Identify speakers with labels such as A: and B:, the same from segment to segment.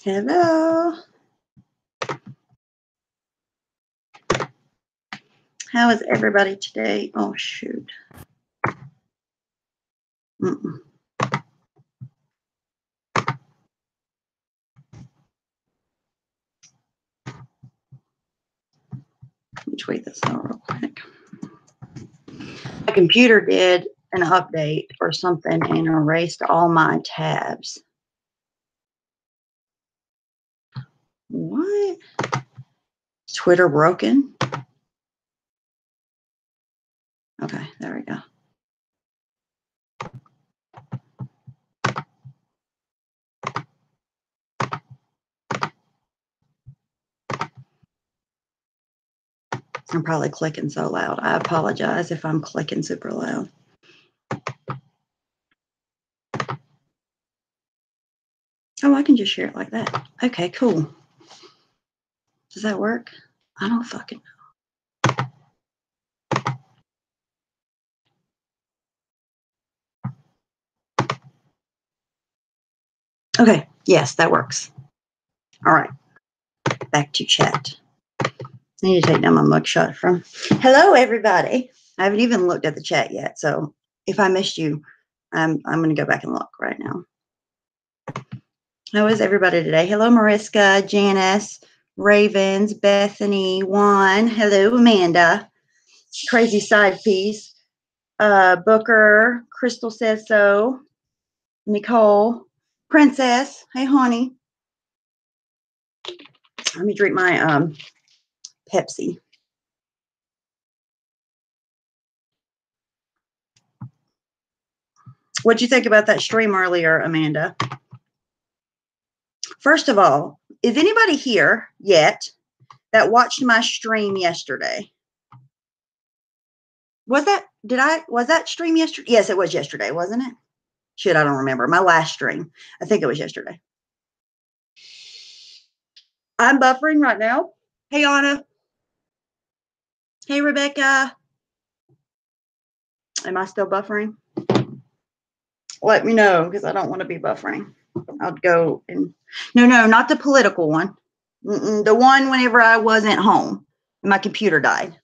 A: Hello. How is everybody today? Oh, shoot. Let me tweet this out real quick. My computer did an update or something and erased all my tabs. What? Is Twitter broken? Okay, there we go. I'm probably clicking so loud. I apologize if I'm clicking super loud. Oh, I can just share it like that. Okay, cool. Does that work? I don't fucking know. Okay, yes, that works. All right, back to chat. I need to take down my mugshot from. Hello, everybody. I haven't even looked at the chat yet, so if I missed you, I'm going to go back and look right now. How is everybody today? Hello, Mariska, Janice, Ravens, Bethany, Juan. Hello, Amanda. Crazy side piece. Booker, Crystal says so. Nicole, Princess. Hey, honey. Let me drink my Pepsi. What'd you think about that stream earlier, Amanda? First of all, is anybody here yet that watched my stream yesterday? Was that stream yesterday? Yes, it was yesterday, wasn't it? Shit, I don't remember. My last stream. I think it was yesterday. I'm buffering right now. Hey, Anna. Hey, Rebecca. Am I still buffering? Let me know, because I don't want to be buffering. I'll go and... No, not the political one. The one whenever I wasn't home and my computer died.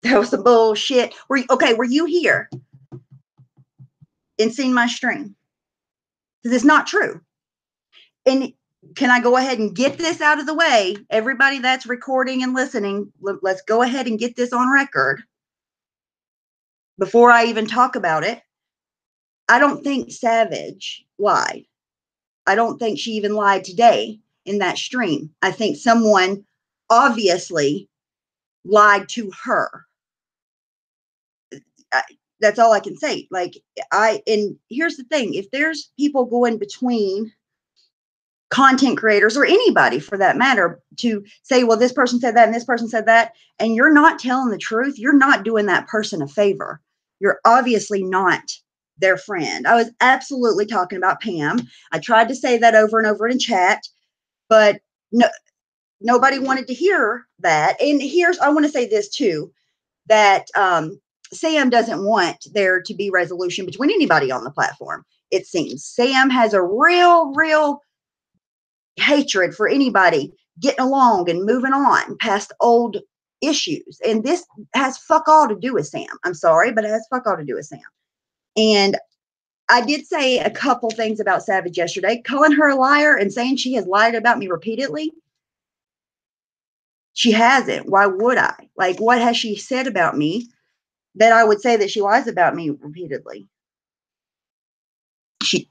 A: That was some bullshit. Were you here and seen my stream? Because it's not true. And can I go ahead and get this out of the way? Everybody that's recording and listening, let's go ahead and get this on record before I even talk about it. I don't think Savage lied. I don't think she even lied today in that stream. I think someone obviously lied to her. That's all I can say. And here's the thing. If there's people going between content creators or anybody for that matter to say, well, this person said that and this person said that, and you're not telling the truth, you're not doing that person a favor. You're obviously not their friend. I was absolutely talking about Pam. I tried to say that over and over in chat, but nobody wanted to hear that. And I want to say this too, that Sam doesn't want there to be resolution between anybody on the platform. It seems Sam has a real hatred for anybody getting along and moving on past old issues. And this has fuck all to do with Sam. I'm sorry, but it has fuck all to do with Sam. And I did say a couple things about Savage yesterday, calling her a liar and saying she has lied about me repeatedly. She hasn't. Why would I? Like, what has she said about me that I would say that she lies about me repeatedly? She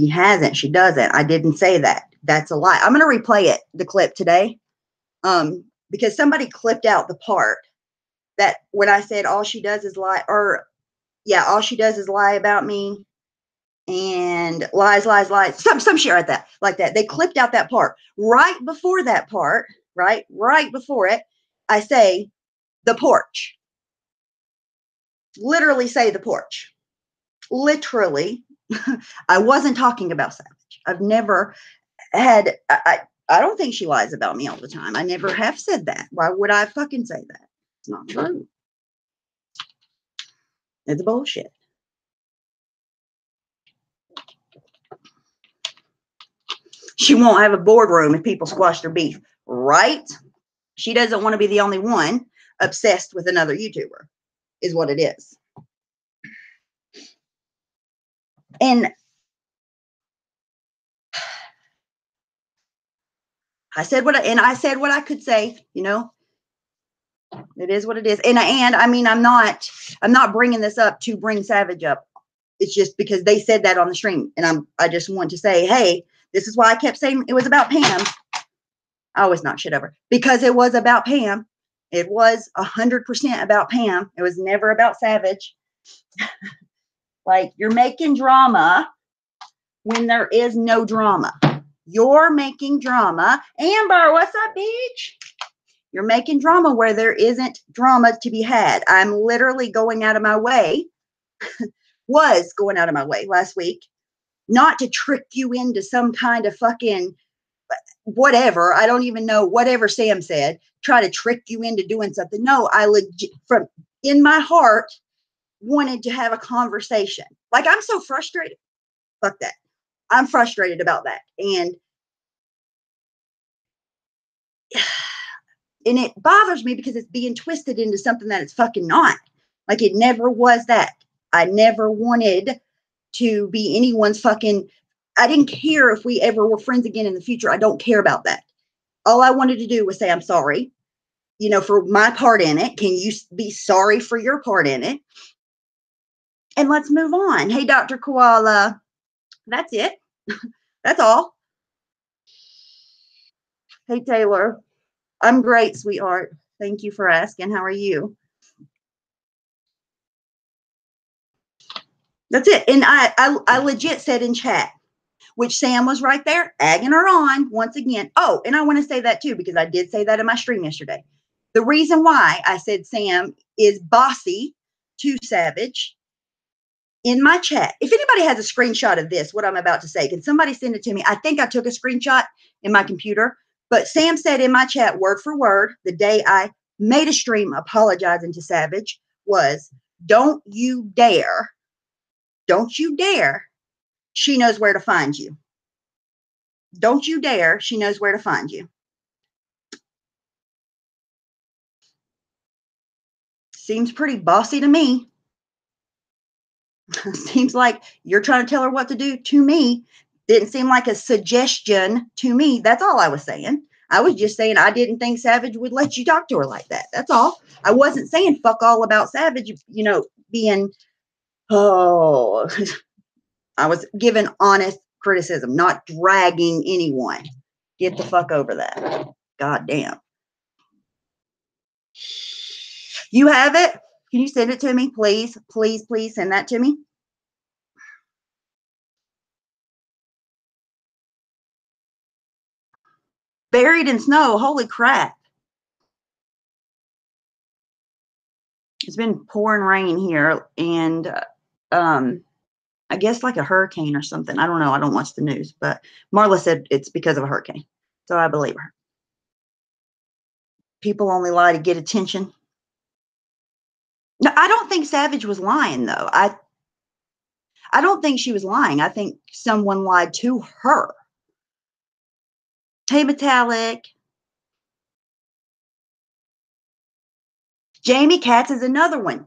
A: hasn't. She doesn't. I didn't say that. That's a lie. I'm going to replay the clip today, because somebody clipped out the part that when I said all she does is lie, all she does is lie about me and lies. Some shit like that. They clipped out that part. Right before that part, right before it, I say the porch. Literally say the porch. Literally. I wasn't talking about Savage. I've never had, I don't think she lies about me all the time. I never have said that. Why would I fucking say that? It's not true. It's bullshit. She won't have a boardroom if people squash their beef, right? She doesn't want to be the only one obsessed with another YouTuber, is what it is. And I said what I could say, you know. It is what it is. And I mean, I'm not bringing this up to bring Savage up. It's just because they said that on the stream, and I just want to say, hey, this is why I kept saying it was about Pam. I always knock shit over because it was about Pam. It was 100% about Pam. It was never about Savage. Like, you're making drama when there is no drama. You're making drama. Amber, what's up, bitch? You're making drama where there isn't drama to be had. I'm literally going out of my way, was going out of my way last week, not to trick you into some kind of fucking whatever. I don't even know, whatever Sam said, try to trick you into doing something. No, I legit, from in my heart, wanted to have a conversation. Like, I'm so frustrated. Fuck that. I'm frustrated about that. And it bothers me because it's being twisted into something that it's fucking not. Like, it never was that. I never wanted to be anyone's fucking, I didn't care if we ever were friends again in the future. I don't care about that. All I wanted to do was say, I'm sorry, you know, for my part in it. Can you be sorry for your part in it? And let's move on. Hey, Dr. Koala. That's it. That's all. Hey, Taylor. I'm great, sweetheart. Thank you for asking. How are you? That's it. And I legit said in chat, which Sam was right there, egging her on once again. Oh, and I want to say that too, because I did say that in my stream yesterday. The reason why I said Sam is bossy to Savage in my chat. If anybody has a screenshot of this, what I'm about to say, can somebody send it to me? I think I took a screenshot in my computer, but Sam said in my chat, word for word, the day I made a stream apologizing to Savage was, don't you dare, she knows where to find you. Don't you dare, she knows where to find you. Seems pretty bossy to me. Seems like you're trying to tell her what to do to me. Didn't seem like a suggestion to me. That's all I was saying. I was just saying I didn't think Savage would let you talk to her like that. That's all. I wasn't saying fuck all about Savage, you know, being, oh, I was giving honest criticism, not dragging anyone. Get the fuck over that. God damn. You have it? Can you send it to me, please? Please, please send that to me. Buried in snow. Holy crap. It's been pouring rain here, and I guess like a hurricane or something. I don't know. I don't watch the news, but Marla said it's because of a hurricane. So I believe her. People only lie to get attention. No, I don't think Savage was lying, though. I don't think she was lying. I think someone lied to her. Hey, Metallic. Jamie Katz is another one.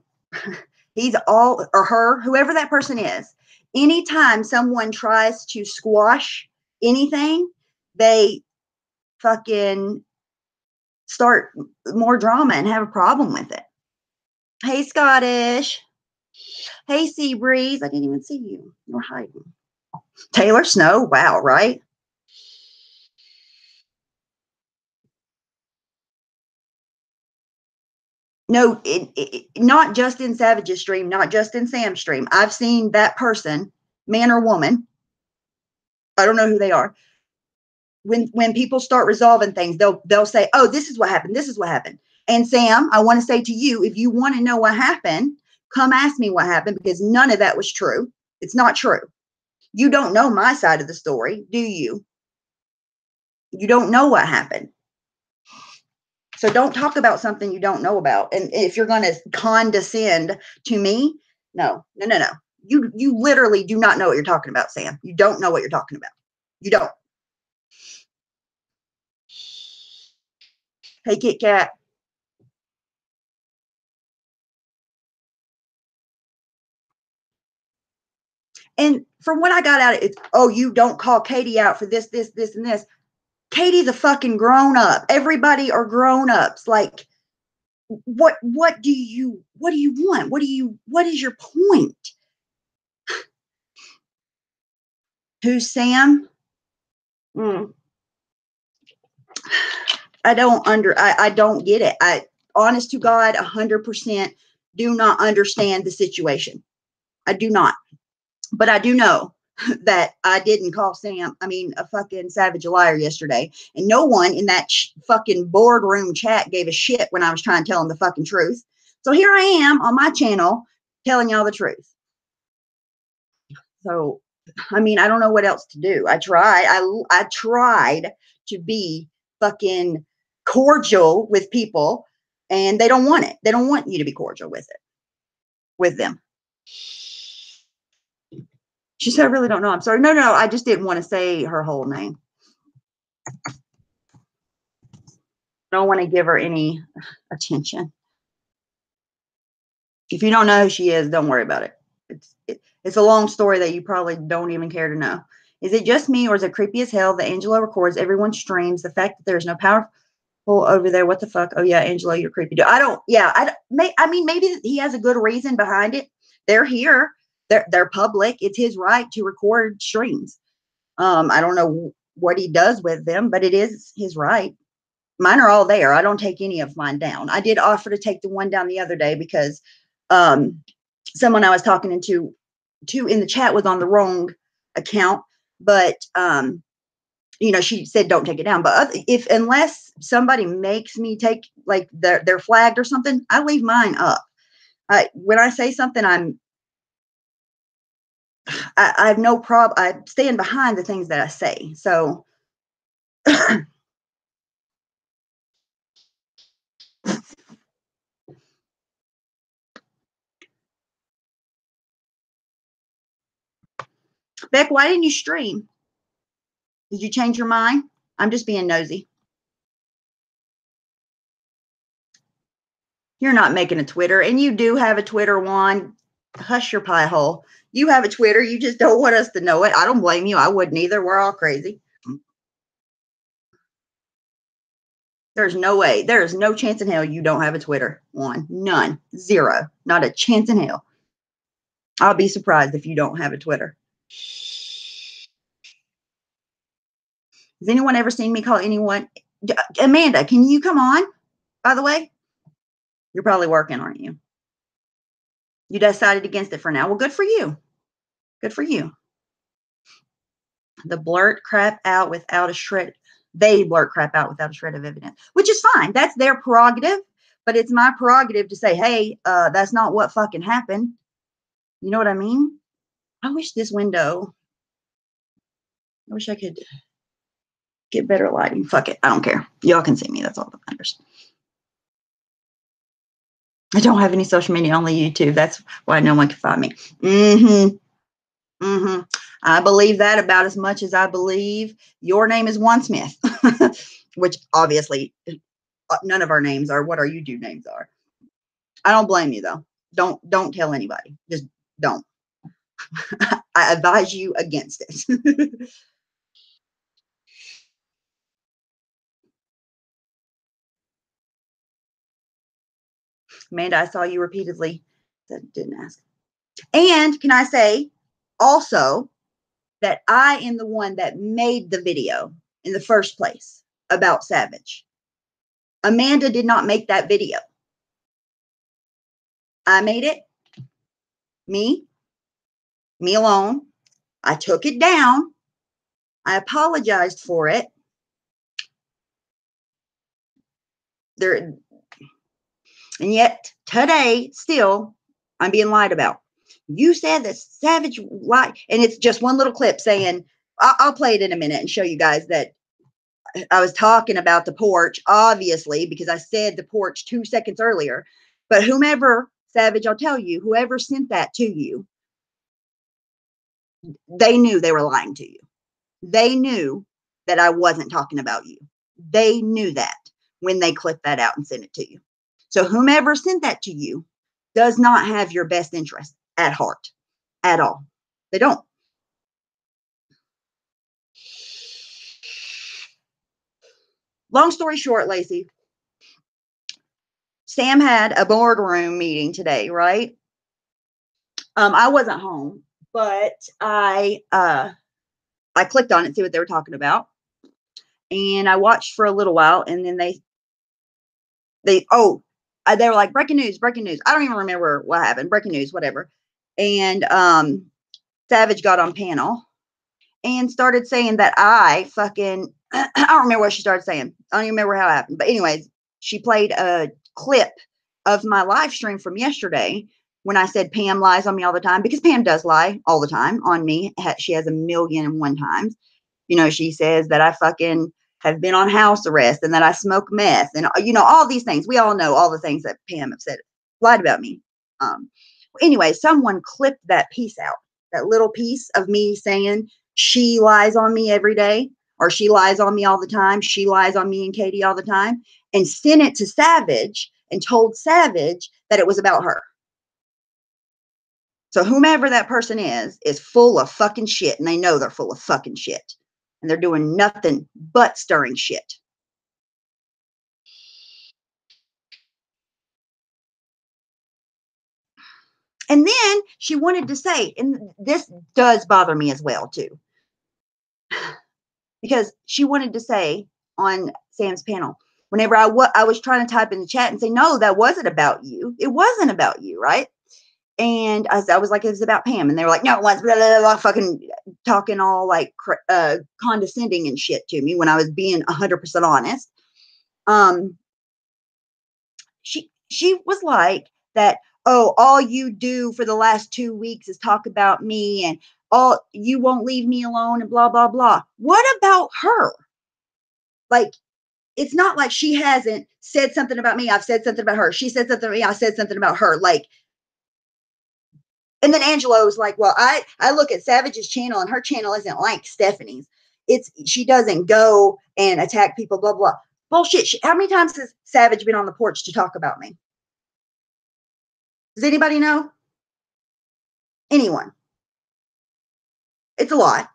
A: He's all, or her, whoever that person is. Anytime someone tries to squash anything, they fucking start more drama and have a problem with it. Hey, Scottish. Hey, Sea Breeze. I didn't even see you. You're hiding. Taylor Snow. Wow, right? No, not just in Savage's stream, not just in Sam's stream. I've seen that person, man or woman, I don't know who they are. When people start resolving things, they'll say, oh, this is what happened. This is what happened. And Sam, I want to say to you, if you want to know what happened, come ask me what happened, because none of that was true. It's not true. You don't know my side of the story, do you? You don't know what happened. So don't talk about something you don't know about. And if you're going to condescend to me, no. You literally do not know what you're talking about, Sam. You don't know what you're talking about. You don't. Hey, Kit Kat. And from what I got out of it, it's, oh, you don't call Katie out for this, this, this, and this. Katie's a fucking grown up. Everybody are grown ups. Like, what do you want? What is your point? Who's Sam? I don't get it. I, honest to God, 100% do not understand the situation. I do not. But I do know that I didn't call Sam, a fucking savage liar yesterday. And no one in that fucking boardroom chat gave a shit when I was trying to tell them the fucking truth. So here I am on my channel telling y'all the truth. So, I don't know what else to do. I tried to be fucking cordial with people, and they don't want it. They don't want you to be cordial with them. She said, I really don't know. I'm sorry. No, I just didn't want to say her whole name. I don't want to give her any attention. If you don't know who she is, don't worry about it. It's a long story that you probably don't even care to know. Is it just me, or is it creepy as hell that Angelo records everyone's streams? The fact that there's no powerful over there. What the fuck? Oh yeah, Angelo, you're creepy. Maybe he has a good reason behind it. They're here. They're public. It's his right to record streams. I don't know what he does with them, but it is his right. Mine are all there. I don't take any of mine down. I did offer to take the one down the other day because someone I was talking to in the chat was on the wrong account, but she said don't take it down. But unless somebody makes me take, like, they're flagged or something, I leave mine up. When I say something, I have no problem. I stand behind the things that I say. So Beck, why didn't you stream? Did you change your mind? I'm just being nosy. You're not making a Twitter, and you do have a Twitter, Juan. Hush your pie hole. You have a Twitter. You just don't want us to know it. I don't blame you. I wouldn't either. We're all crazy. There's no way. There is no chance in hell you don't have a Twitter, Juan. None. Zero. Not a chance in hell. I'll be surprised if you don't have a Twitter. Has anyone ever seen me call anyone? Amanda, can you come on, by the way? You're probably working, aren't you? You decided against it for now. Well, good for you. Good for you. The blurt crap out without a shred. They blurt crap out without a shred of evidence, which is fine. That's their prerogative. But it's my prerogative to say, hey, that's not what fucking happened. You know what I mean? I wish this window, I wish I could get better lighting. Fuck it. I don't care. Y'all can see me. That's all that matters. I don't have any social media, only YouTube. That's why no one can find me. I believe that about as much as I believe your name is Juan Smith, which obviously none of our names are what our YouTube names are. I don't blame you though. Don't tell anybody. Just don't. I advise you against it. Amanda, I saw you repeatedly. That didn't ask. And can I say also that I am the one that made the video in the first place about Savage. Amanda did not make that video. I made it. Me alone. I took it down. I apologized for it. And yet today, still, I'm being lied about. You said that Savage lied, and it's just one little clip saying, I'll play it in a minute and show you guys that I was talking about the porch, obviously, because I said the porch 2 seconds earlier. But whomever, Savage, I'll tell you, whoever sent that to you, they knew they were lying to you. They knew that I wasn't talking about you. They knew that. when they clip that out and send it to you. So whomever sent that to you does not have your best interest at heart at all. They don't. Long story short, Lacey, Sam had a boardroom meeting today, right? I wasn't home, but I clicked on it to see what they were talking about, and I watched for a little while, and then they were like, breaking news, breaking news. I don't even remember what happened. Breaking news, whatever. And Savage got on panel and started saying that I don't remember what she started saying. I don't even remember how it happened. But anyways, she played a clip of my live stream from yesterday when I said Pam lies on me all the time, because Pam does lie all the time on me. She has 1,000,001 times. You know, she says that I fucking have been on house arrest and that I smoke meth and, you know, all these things. We all know all the things that Pam have said, lied about me. Anyway, someone clipped that piece out, that little piece of me saying she lies on me every day, or she lies on me all the time. She lies on me and Katie all the time, and sent it to Savage and told Savage that it was about her. So whomever that person is full of fucking shit, and they know they're full of fucking shit. And they're doing nothing but stirring shit. And then she wanted to say, and this does bother me as well too, because she wanted to say on Sam's panel, whenever I was trying to type in the chat and say, no, that wasn't about you. It wasn't about you, right? And I was like, it was about Pam. And they were like, no, it was blah, blah, blah, fucking talking all like condescending and shit to me when I was being 100% honest. She was like that, oh, all you do for the last 2 weeks is talk about me, and you won't leave me alone, and blah, blah, blah. What about her? Like, it's not like she hasn't said something about me. I've said something about her. She said something about me. I said something about her. Like, and then Angela was like, well, I look at Savage's channel, and her channel isn't like Stephanie's. She doesn't go and attack people, blah, blah. Bullshit. How many times has Savage been on the porch to talk about me? Does anybody know? Anyone? It's a lot.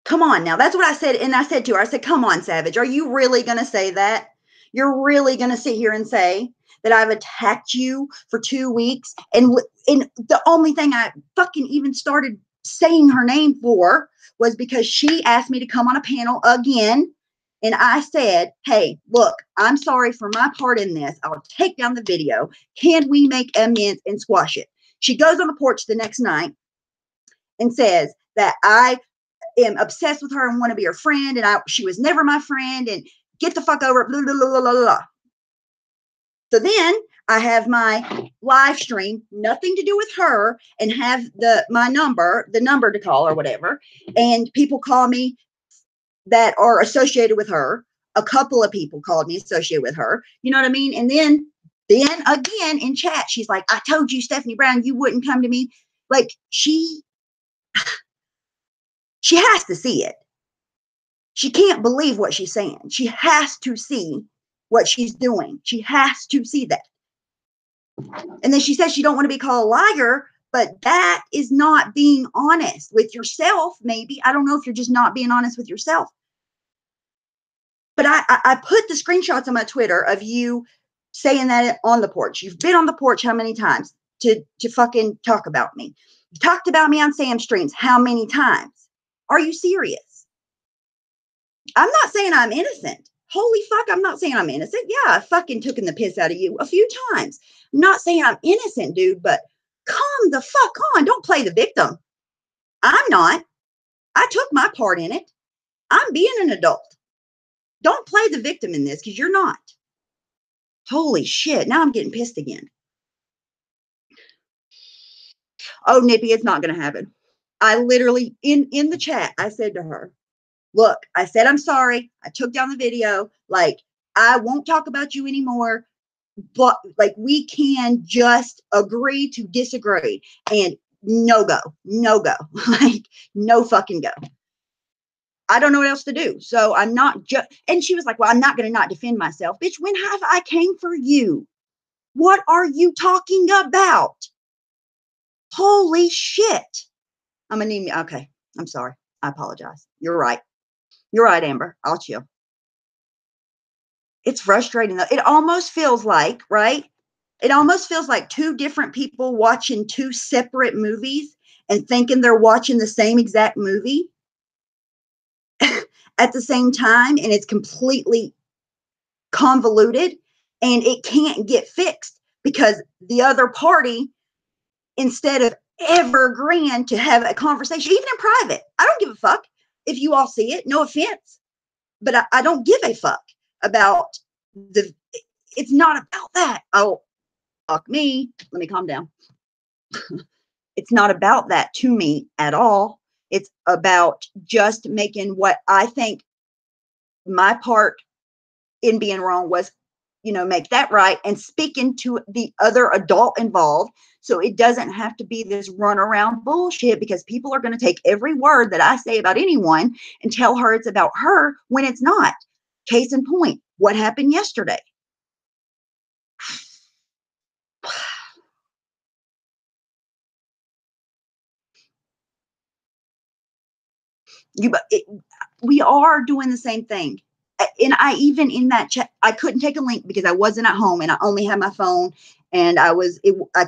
A: Come on now. That's what I said. And I said to her, I said, come on, Savage. Are you really going to say that? You're really going to sit here and say that I've attacked you for 2 weeks? And the only thing I fucking even started saying her name for was because she asked me to come on a panel again. And I said, hey, look, I'm sorry for my part in this. I'll take down the video. Can we make amends and squash it? She goes on the porch the next night and says that I am obsessed with her and want to be her friend, and she was never my friend, and get the fuck over it, blah, blah, blah, blah, blah. So then I have my live stream, nothing to do with her, and have the number to call or whatever, and people call me that are associated with her. A couple of people called me associated with her. You know what I mean? And then again in chat, she's like, I told you, Stephanie Brown, you wouldn't come to me. Like, she has to see it. She can't believe what she's saying. She has to see what she's doing. She has to see that. And then she says she don't want to be called a liar, but that is not being honest with yourself. Maybe. I don't know if you're just not being honest with yourself. But I put the screenshots on my Twitter of you saying that on the porch. You've been on the porch how many times to fucking talk about me? You talked about me on Sam's streams how many times? Are you serious? I'm not saying I'm innocent. Holy fuck, I'm not saying I'm innocent. Yeah, I fucking took the piss out of you a few times. I'm not saying I'm innocent, dude, but calm the fuck on. Don't play the victim. I'm not. I took my part in it. I'm being an adult. Don't play the victim in this, because you're not. Holy shit. Now I'm getting pissed again. Oh, Nippy, it's not going to happen. I literally, in the chat, I said to her, look, I said, I'm sorry. I took down the video. Like, I won't talk about you anymore. But like, we can just agree to disagree, and no go. Like, no fucking go. I don't know what else to do. So I'm not just, and she was like, well, I'm not going to not defend myself. Bitch, when have I came for you? What are you talking about? Holy shit. I'm going to need me. Okay. I'm sorry. I apologize. You're right. You're right, Amber. I'll chill. It's frustrating though. It almost feels like, right? It almost feels like two different people watching two separate movies and thinking they're watching the same exact movie at the same time. And it's completely convoluted and it can't get fixed because the other party, instead of ever agreeing to have a conversation, even in private, I don't give a fuck if you all see it, no offense, but I don't give a fuck about the, it's not about that. Oh, fuck me. Let me calm down. It's not about that to me at all. It's about just making what I think my part in being wrong was, make that right and speaking to the other adult involved. So it doesn't have to be this run around bullshit because people are going to take every word that I say about anyone and tell her it's about her when it's not. Case in point, what happened yesterday? We are doing the same thing. And I even in that chat, I couldn't take a link because I wasn't at home and I only had my phone and I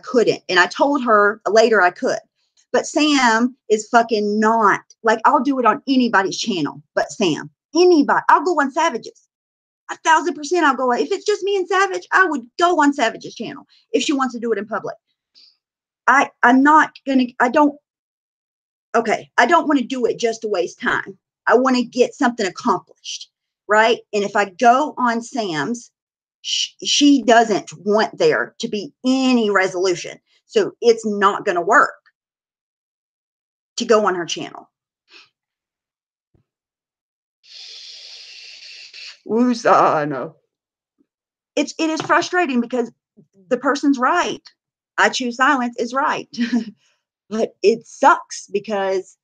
A: couldn't. And I told her later I could. But Sam is fucking not like, I'll do it on anybody's channel, but Sam, anybody, I'll go on Savage's. 1,000% I'll go. If it's just me and Savage, I would go on Savage's channel if she wants to do it in public. I'm not gonna, I don't want to do it just to waste time. I want to get something accomplished, right? And if I go on Sam's, she doesn't want there to be any resolution. So it's not going to work to go on her channel. Woosah, I know. It is frustrating because the person's right. I choose silence is right. But it sucks because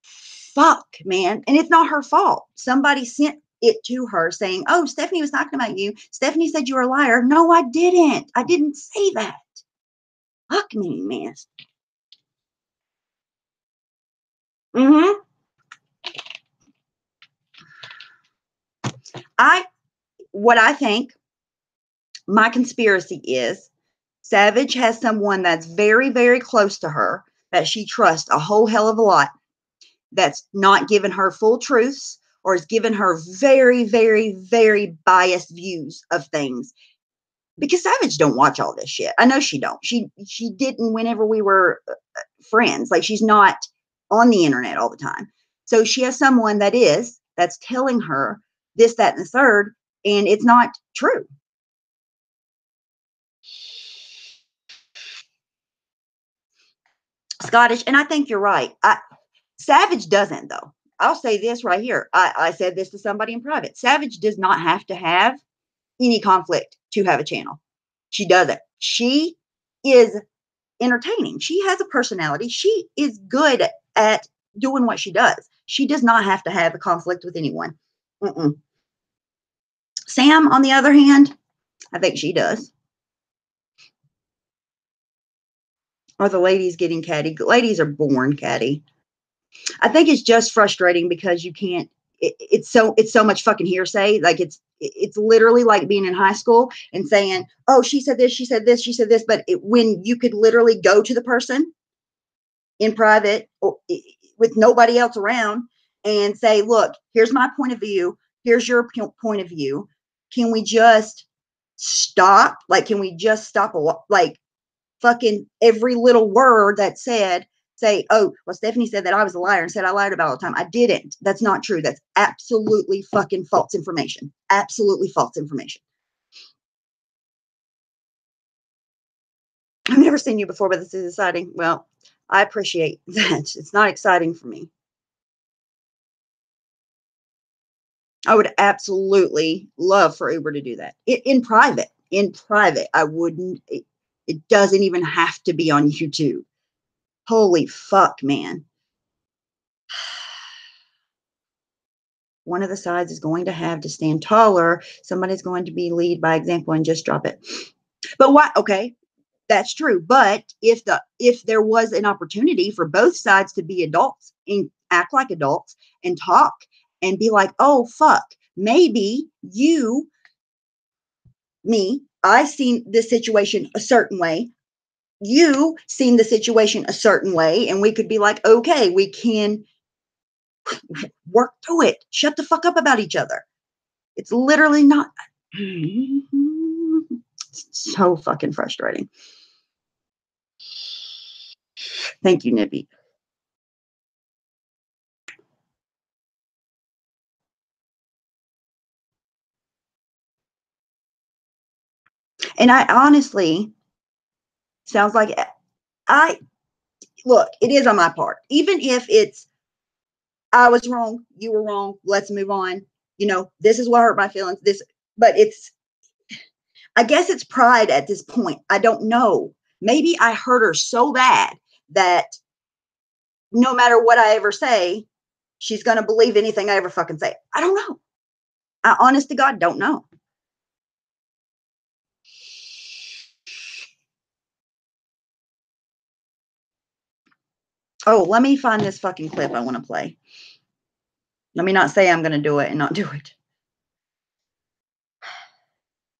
A: fuck, man. And it's not her fault. Somebody sent it to her saying, oh, Stephanie was talking about you. Stephanie said you were a liar. No, I didn't. I didn't say that. Fuck me, man. Mm-hmm. What I think my conspiracy is Savage has someone that's very, very close to her that she trusts a whole hell of a lot that's not given her full truths or has given her very, very, very biased views of things. Because Savage don't watch all this shit. I know she don't. She didn't whenever we were friends. Like she's not on the internet all the time. So she has someone that's telling her this, that, and the third, and it's not true. Scottish, and I think you're right. Savage doesn't though. I'll say this right here. I said this to somebody in private. Savage does not have to have any conflict to have a channel. She doesn't. She is entertaining. She has a personality. She is good at doing what she does. She does not have to have a conflict with anyone. Mm-mm. Sam, on the other hand, I think she does. Or the ladies getting catty. Ladies are born catty. I think it's just frustrating because you can't. It's so much fucking hearsay. Like it's literally like being in high school and saying, "Oh, she said this, she said this, she said this," but when you could literally go to the person in private or with nobody else around and say, look, here's my point of view. Here's your point of view. Can we just stop? Like, can we just stop like fucking every little word that said, say, oh, well, Stephanie said that I was a liar and said I lied about all the time. I didn't. That's not true. That's absolutely fucking false information. Absolutely false information. I've never seen you before, but this is exciting. Well, I appreciate that. It's not exciting for me. I would absolutely love for Uber to do that in private. In private, I wouldn't. It doesn't even have to be on YouTube. Holy fuck, man. one of the sides is going to have to stand taller. Somebody's going to be lead by example and just drop it. But why? Okay, that's true. But if there was an opportunity for both sides to be adults and act like adults and talk and be like, oh, fuck, maybe I seen this situation a certain way. You seen the situation a certain way. And we could be like, okay, we can work through it. Shut the fuck up about each other. It's literally not. It's so fucking frustrating. Thank you, Nippy. And I honestly, sounds like look, it is on my part. Even if it's, I was wrong, you were wrong, let's move on. This is what hurt my feelings. But I guess it's pride at this point. I don't know. Maybe I hurt her so bad that no matter what I ever say, she's going to believe anything I ever fucking say. I don't know. I honest to God don't know. Oh, let me find this fucking clip I want to play. Let me not say I'm going to do it and not do it.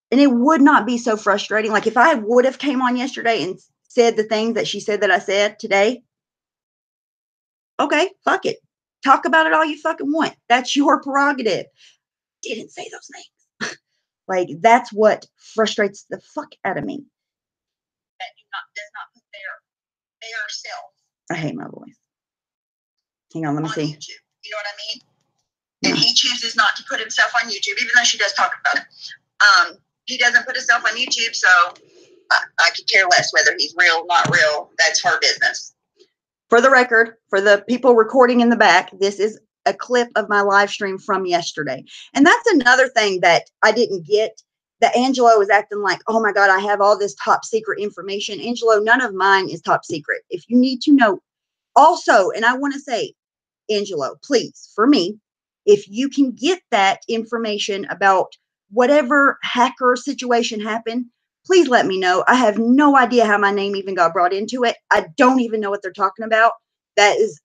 A: And it would not be so frustrating. Like if I would have came on yesterday and said the things that she said that I said today, okay, fuck it. Talk about it all you fucking want. That's your prerogative. Didn't say those names. Like that's what frustrates the fuck out of me. That does not put their self. I hate my voice. Hang on, let me see. YouTube. You know what I mean? No. And he chooses not to put himself on YouTube, even though she does talk about it. He doesn't put himself on YouTube, so I could care less whether he's real, not real. That's her business. For the record, for the people recording in the back, this is a clip of my live stream from yesterday. And that's another thing that I didn't get. That Angelo was acting like, oh my God, I have all this top secret information. Angelo, none of mine is top secret. If you need to know also, and I want to say, Angelo, please, for me, if you can get that information about whatever hacker situation happened, please let me know. I have no idea how my name even got brought into it. I don't even know what they're talking about. That is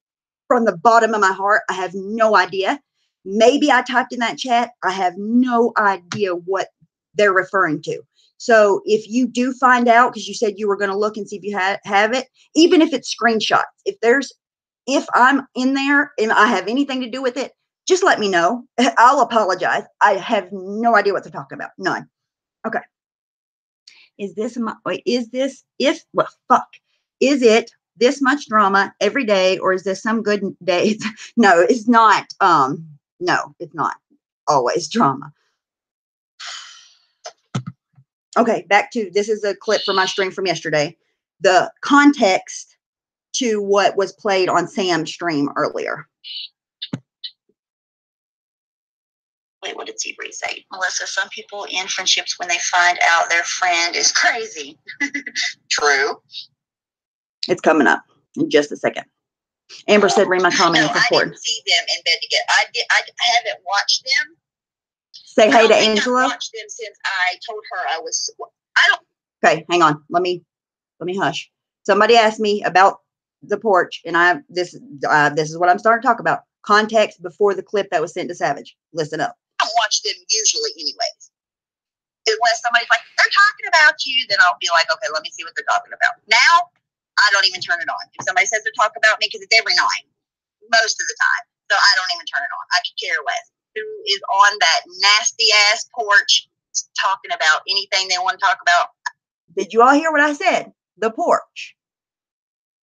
A: from the bottom of my heart. I have no idea. Maybe I typed in that chat. I have no idea what they're referring to. So if you do find out, because you said you were going to look and see if you have it, even if it's screenshots, if I'm in there and I have anything to do with it, just let me know. I'll apologize. I have no idea what they're talking about. None. Okay. Is it this much drama every day, or is this some good days? No, it's not. No, it's not always drama. Okay, back to, this is a clip from my stream from yesterday. The context to what was played on Sam's stream earlier. Wait, what did Seabree say? Melissa, some people in friendships, when they find out their friend is crazy. True. It's coming up in just a second. Amber said, read my comment. No, I didn't see them in bed together. I haven't watched them. Say hey to Angela. I've watched them since I told her I was. Okay, hang on. Let me hush. Somebody asked me about the porch, and this is what I'm starting to talk about. Context before the clip that was sent to Savage. Listen up. I don't watch them usually, anyways. Unless somebody's like, they're talking about you, then I'll be like, okay, let me see what they're talking about. Now, I don't even turn it on. If somebody says they're talking about me, because it's every night, most of the time, so I don't even turn it on. I could care less. Who is on that nasty ass porch talking about anything they want to talk about? Did you all hear what I said? The porch,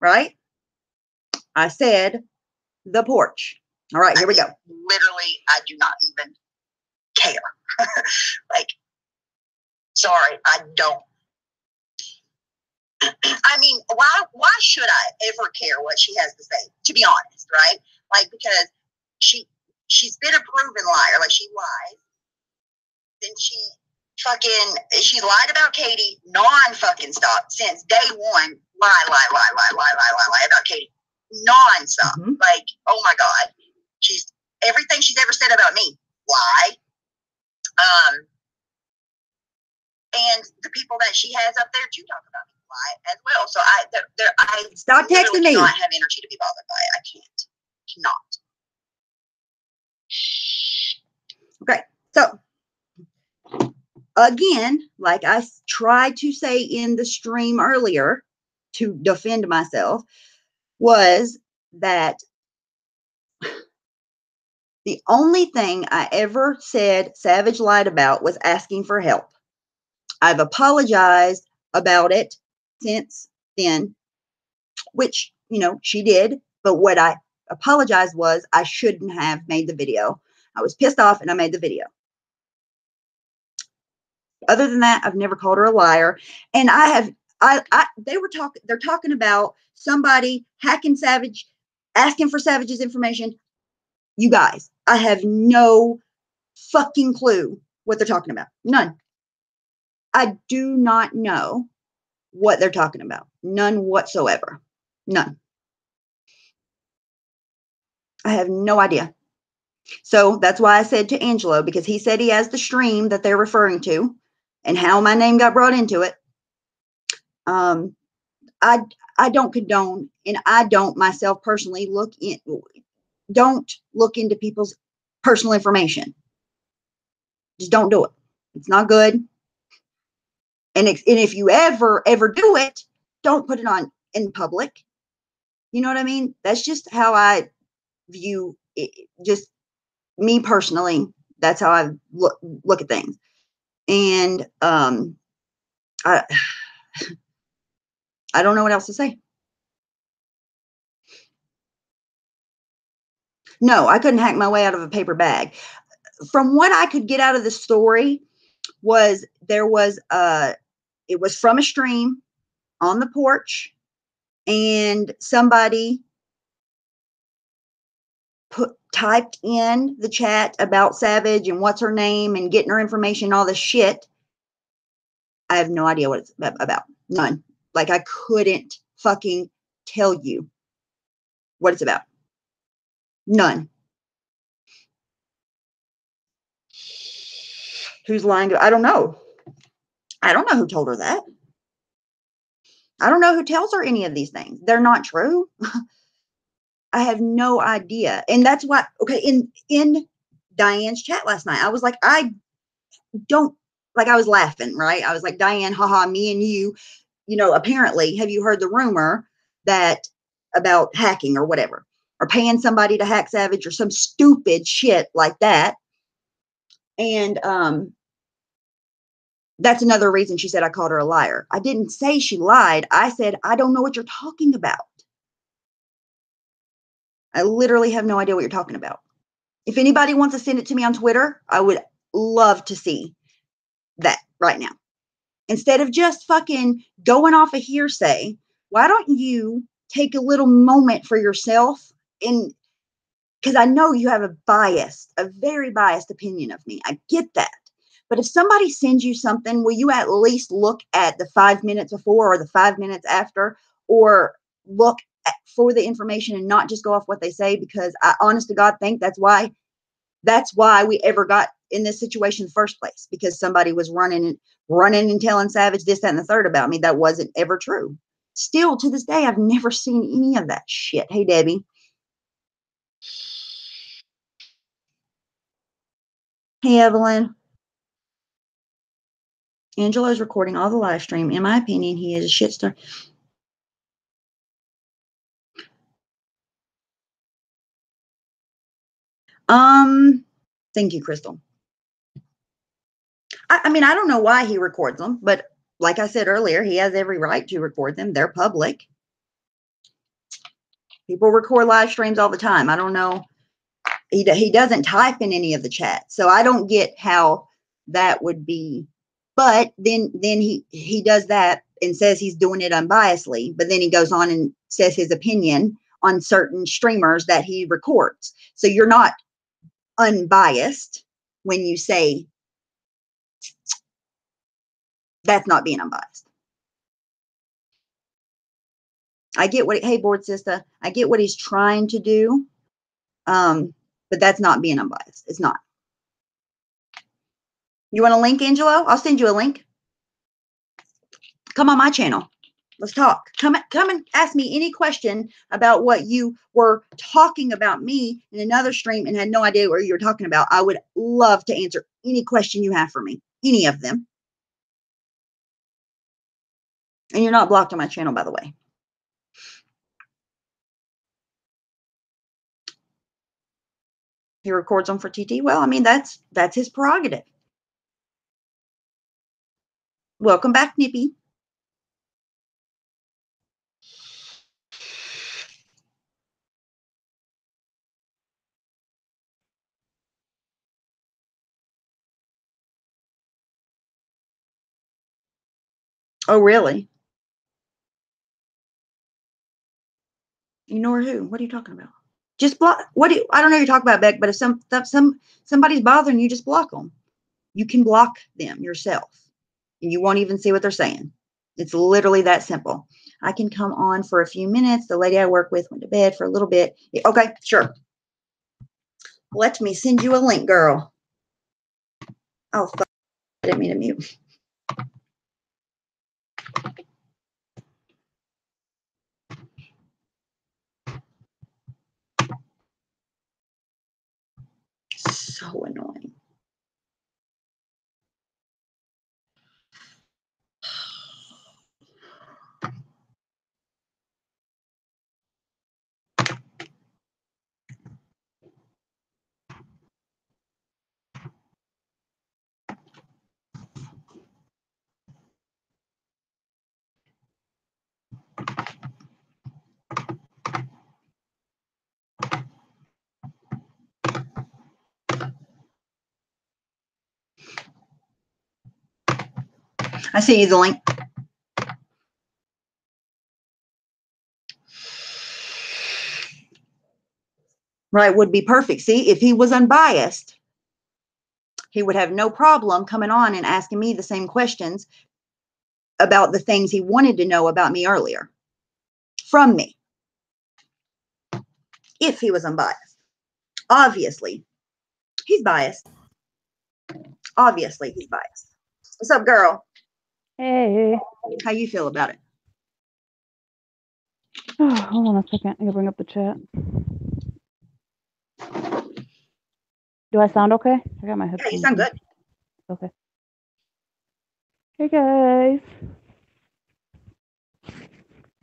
A: right? I said the porch. All right, here we go. Literally, I do not even care. Like, sorry, I don't. I mean, why should I ever care what she has to say? To be honest, right? Like, because she's been a proven liar. Like, she lies. Then she lied about Katie non-fucking stop since day one. Lie about Katie non-stop. Mm-hmm. Like, oh my God, she's everything she's ever said about me, lie. And the people that she has up there to talk about me, lie as well. So I stop texting me. I have energy to be bothered by it. I can't. Okay, so again, like I tried to say in the stream earlier to defend myself, was that the only thing I ever said Savage lied about was asking for help. I've apologized about it since then, which, you know, she did. But what I apologized was I shouldn't have made the video. I was pissed off and I made the video. Other than that, I've never called her a liar. And they're talking about somebody hacking Savage, asking for Savage's information. You guys, I have no fucking clue what they're talking about. None. I do not know what they're talking about. None whatsoever. None. I have no idea. So that's why I said to Angelo, because he said he has the stream that they're referring to and how my name got brought into it. I don't condone, and I don't myself personally don't look into people's personal information. Just don't do it. It's not good. And if you ever do it, don't put it on in public. You know what I mean? That's just how I view it. Just me personally, that's how I look at things. And I don't know what else to say. No, I couldn't hack my way out of a paper bag. From what I could get out of the story was it was from a stream on the porch, and somebody typed in the chat about Savage and what's her name and getting her information and all this shit. I have no idea what it's about. None. Like, I couldn't fucking tell you what it's about. None. Who's lying? I don't know. I don't know who told her that. I don't know who tells her any of these things. They're not true. I have no idea. And that's why, okay, in Diane's chat last night, I was like, I was laughing, right? I was like, Diane, haha, me and you know, apparently, have you heard the rumor that about hacking or whatever, or paying somebody to hack Savage or some stupid shit like that? And that's another reason she said I called her a liar. I didn't say she lied. I said, I don't know what you're talking about. I literally have no idea what you're talking about. If anybody wants to send it to me on Twitter, I would love to see that right now. Instead of just fucking going off a hearsay, why don't you take a little moment for yourself? And because I know you have a very biased opinion of me. I get that. But if somebody sends you something, will you at least look at the 5 minutes before or the 5 minutes after, or look for the information and not just go off what they say? Because I, honest to God, think that's why we ever got in this situation in the first place, because somebody was running and telling Savage this, that, and the third about me. That wasn't ever true. Still to this day, I've never seen any of that shit. Hey, Debbie. Hey, Evelyn. Angelo's recording all the live stream. In my opinion, he is a shitstorm. Thank you, Crystal. I mean, I don't know why he records them, but like I said earlier, he has every right to record them. They're public. People record live streams all the time. I don't know. He doesn't type in any of the chat, so I don't get how that would be. But then he does that and says he's doing it unbiasedly, but then he goes on and says his opinion on certain streamers that he records. So you're not unbiased when you say that's not being unbiased. I get what, hey, board sister, I get what he's trying to do. but that's not being unbiased. It's not. You want a link, Angelo? I'll send you a link. Come on my channel. Let's talk. Come and ask me any question about what you were talking about me in another stream and had no idea what you were talking about. I would love to answer any question you have for me, any of them. And you're not blocked on my channel, by the way. He records them for TT. Well, I mean, that's his prerogative. Welcome back, Nippy. Oh, really? Ignore who? What are you talking about? Just block. I don't know what you're talking about, Beck, but if somebody's bothering you, just block them. You can block them yourself and you won't even see what they're saying. It's literally that simple. I can come on for a few minutes. The lady I work with went to bed for a little bit. Okay, sure. Let me send you a link, girl. Oh, fuck. I didn't mean to mute. So annoying. I sent you the link. Right, would be perfect. See, if he was unbiased, he would have no problem coming on and asking me the same questions about the things he wanted to know about me earlier from me. If he was unbiased. Obviously, he's biased. Obviously, he's biased. What's up, girl?
B: Hey.
A: How you feel about it?
B: Oh, hold on a second. I gotta bring up the chat. Do I sound okay? I got my headphones.
A: Yeah, you sound good.
B: Okay. Hey, guys.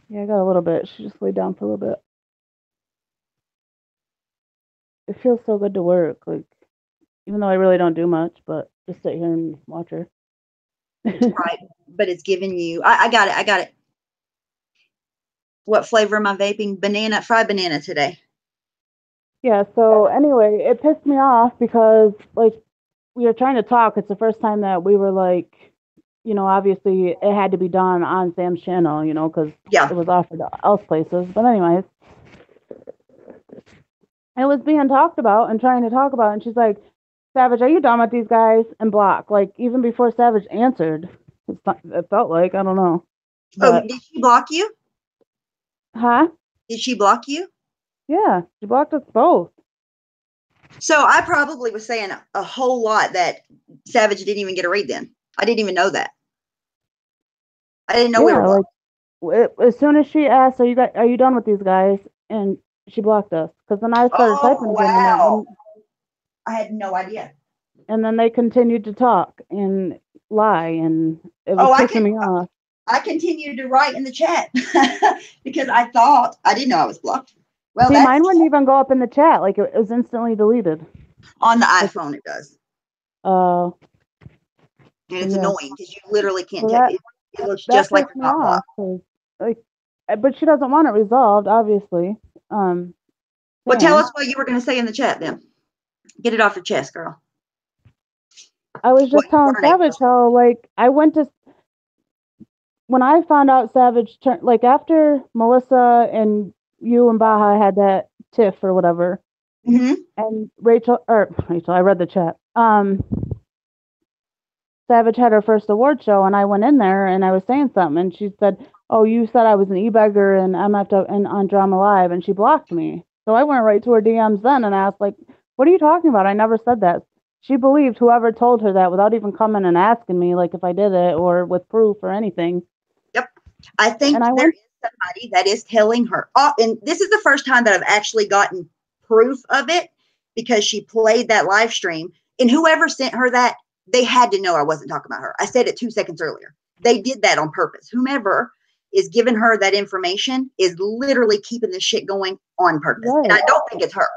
B: Yeah, I got a little bit. She just laid down for a little bit. It feels so good to work. Like, even though I really don't do much, but just sit here and watch her.
A: Right. But it's giving you, I got it. I got it. What flavor am I vaping? Banana, fried banana today.
B: Yeah, so anyway, it pissed me off because, like, we were trying to talk. It's the first time that we were like, you know, obviously it had to be done on Sam's channel, you know, because it was offered else places. But anyways, it was being talked about and trying to talk about, and she's like, Savage, are you done with these guys? And block. Like, even before Savage answered, it felt like, I don't know.
A: But, oh, did she block you?
B: Huh?
A: Did she block you?
B: Yeah, she blocked us both.
A: So I probably was saying a whole lot that Savage didn't even get a read then. I didn't even know that. I didn't know we were blocked.
B: As soon as she asked, are you done with these guys? And she blocked us. Because then I started typing again.
A: Wow. I had no idea.
B: And then they continued to talk and lie, and it was pissing me off.
A: I continued to write in the chat because I didn't know I was blocked.
B: Well, see, mine wouldn't even go up in the chat. Like, it was instantly deleted.
A: On the iPhone, it does.
B: Oh.
A: And it's annoying because you literally can't take it. It looks just like it's not blocked.
B: Like, but she doesn't want it resolved, obviously.
A: Well, tell us what you were going to say in the chat then. Get it off your chest, girl.
B: I was just telling Savage how, like, when I found out Savage turned, like, after Melissa and you and Baha had that tiff or whatever, and Rachel, I read the chat. Savage had her first award show, and I went in there and I was saying something, and she said, "Oh, you said I was an e-beggar and MF and on Drama Live," and she blocked me. So I went right to her DMs then and asked, like, What are you talking about? I never said that. She believed whoever told her that without even coming and asking me, like, if I did it or with proof or anything.
A: Yep. I think
B: And I
A: there
B: went,
A: is somebody that is telling her. Oh, and this is the first time that I've actually gotten proof of it because she played that live stream. And whoever sent her that, they had to know I wasn't talking about her. I said it 2 seconds earlier. They did that on purpose. Whomever is giving her that information is literally keeping this shit going on purpose. And
B: right.
A: I don't think it's her.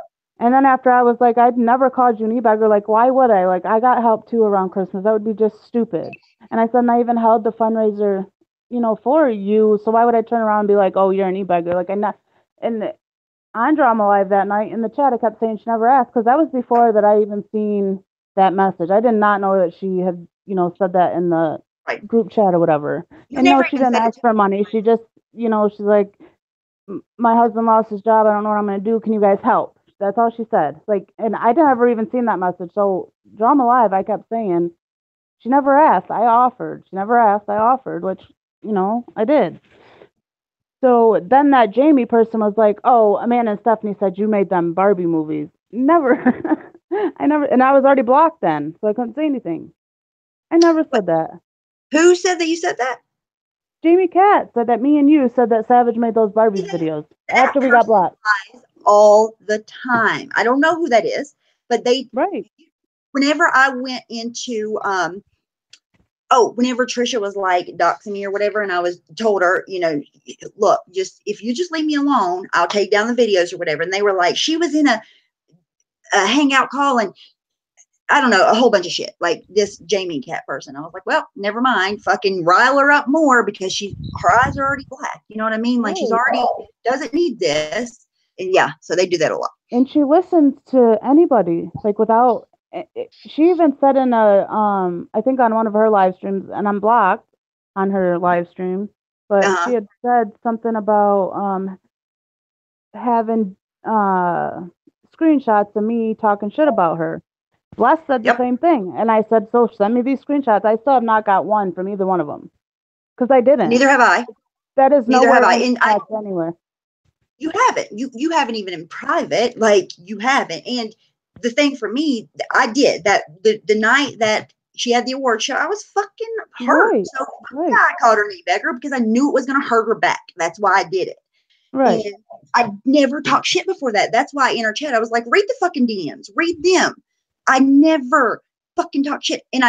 B: And then after I was like, I'd never called you an e-bagger. Like, why would I? Like, I got help too around Christmas. That would be just stupid. And I said, and I even held the fundraiser, for you. So why would I turn around and be like, oh, you're an e-bagger? Like, I'm not. And on Drama Live that night in the chat, I kept saying she never asked because that was before that I even seen that message. I did not know that she had, said that in the
A: Right.
B: group chat or whatever.
A: You
B: And
A: never
B: she
A: even
B: didn't
A: said it
B: ask
A: to
B: for
A: me.
B: money. She just, she's like, my husband lost his job. I don't know what I'm going to do. Can you guys help? That's all she said. Like, and I never even seen that message. So Drama Live, I kept saying, she never asked. I offered. She never asked. I offered, which, I did. So then that Jamie person was like, oh, Amanda and Stephanie said you made them Barbie movies. Never. I never, and I was already blocked then, so I couldn't say anything. I never said that.
A: Who said that you said that?
B: Jamie Cat said that me and you said that Savage made those Barbies videos after we got blocked.
A: Lies all the time. I don't know who that is, but
B: Right.
A: whenever I went into, whenever Trisha was like doxing me or whatever, and I was told her, look, if you just leave me alone, I'll take down the videos or whatever. And they were like, she was in a hangout call and I don't know, a whole bunch of shit, like this Jamie Cat person. I was like, well, never mind, fucking rile her up more because her eyes are already black. You know what I mean? Like she's
B: Right.
A: already doesn't need this. And yeah, so they do that a lot.
B: And she listens to anybody, like without. She even said in I think on one of her live streams, and I'm blocked on her live stream, but she had said something about having screenshots of me talking shit about her. Bless said the same thing, and I said, so send me these screenshots. I still have not got one from either one of them because I didn't.
A: Neither have I.
B: That is
A: Neither
B: nowhere
A: have I.
B: in
A: And
B: anywhere.
A: You haven't. You haven't even in private. Like you haven't. And the thing for me, I did that the night that she had the award show, I was fucking hurt.
B: Right.
A: So
B: Right.
A: yeah, I called her an e-beggar because I knew it was gonna hurt her back. That's why I did it.
B: Right.
A: And I never talked shit before that. That's why in our chat I was like, read the fucking DMs, read them. I never fucking talk shit. And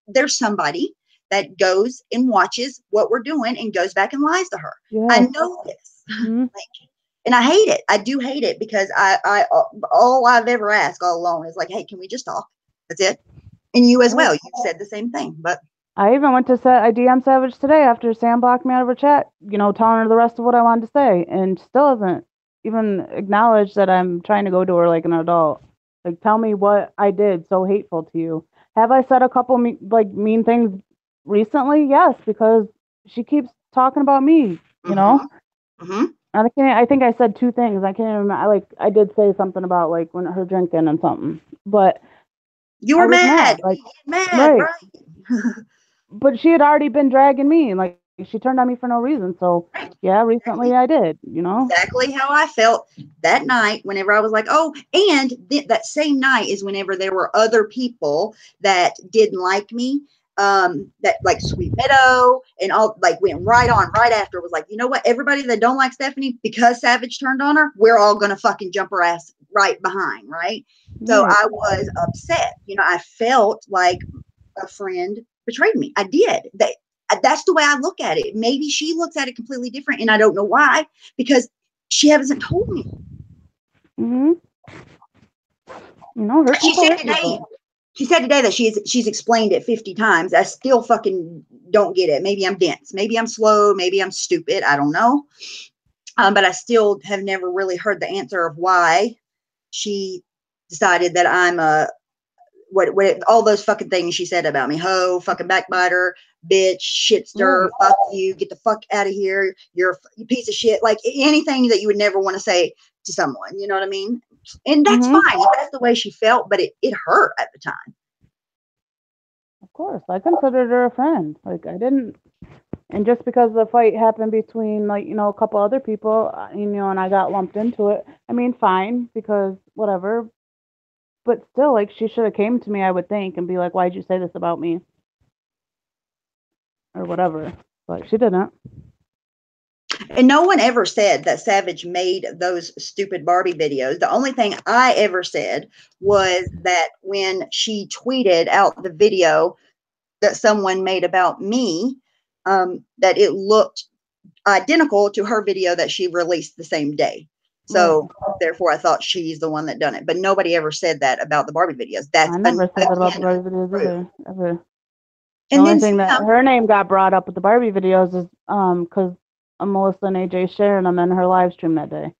A: there's somebody that goes and watches what we're doing and goes back and lies to her.
B: Yeah.
A: I know this.
B: Mm-hmm.
A: And I hate it. I do hate it because I all I've ever asked all along is like, hey, can we just talk? That's it. And you as well. You said the same thing. But
B: I even went to I DM Savage today after Sam blocked me out of her chat, telling her the rest of what I wanted to say, and still hasn't even acknowledged that I'm trying to go to her like an adult. Like, tell me what I did so hateful to you. Have I said a couple mean things recently? Yes, because she keeps talking about me. You know.
A: Mm-hmm.
B: I think I said two things. I can't remember. I did say something about like when her drinking and something, but
A: you were mad.
B: Like
A: mad, right?
B: But she had already been dragging me. Like she turned on me for no reason. So yeah, recently I did.
A: Exactly how I felt that night. Whenever I was like, oh, and that same night is whenever there were other people that didn't like me. That like Sweet Meadow and all like went right on right after was like, you know what, everybody that don't like Stephanie because Savage turned on her, we're all gonna fucking jump her ass right behind, right? So I was upset. I felt like a friend betrayed me. I did. That's the way I look at it. Maybe she looks at it completely different, and I don't know why because she hasn't told me.
B: Mm-hmm. Her
A: She said today that she's explained it 50 times. I still fucking don't get it. Maybe I'm dense. Maybe I'm slow. Maybe I'm stupid. I don't know. But I still have never really heard the answer of why she decided that I'm what all those fucking things she said about me. Ho, fucking backbiter, bitch, shitster, fuck you, get the fuck out of here. You're a piece of shit. Like anything that you would never want to say to someone. You know what I mean? And that's fine. That's the way she felt, but it hurt at the time.
B: Of course. I considered her a friend. Like I didn't, and just because the fight happened between like, a couple other people, and I got lumped into it. I mean, fine, because whatever. but still, like, she should have came to me, I would think, and be like, why'd you say this about me? Or whatever. But she didn't.
A: And no one ever said that Savage made those stupid Barbie videos. The only thing I ever said was that when she tweeted out the video that someone made about me, that it looked identical to her video that she released the same day. So therefore I thought she's the one that done it. But nobody ever said that about the Barbie videos. That's
B: I never said that about the Barbie videos either. Ever. The
A: and
B: only
A: then
B: thing that her name got brought up with the Barbie videos is because Melissa and AJ sharing them in her live stream that day.
A: And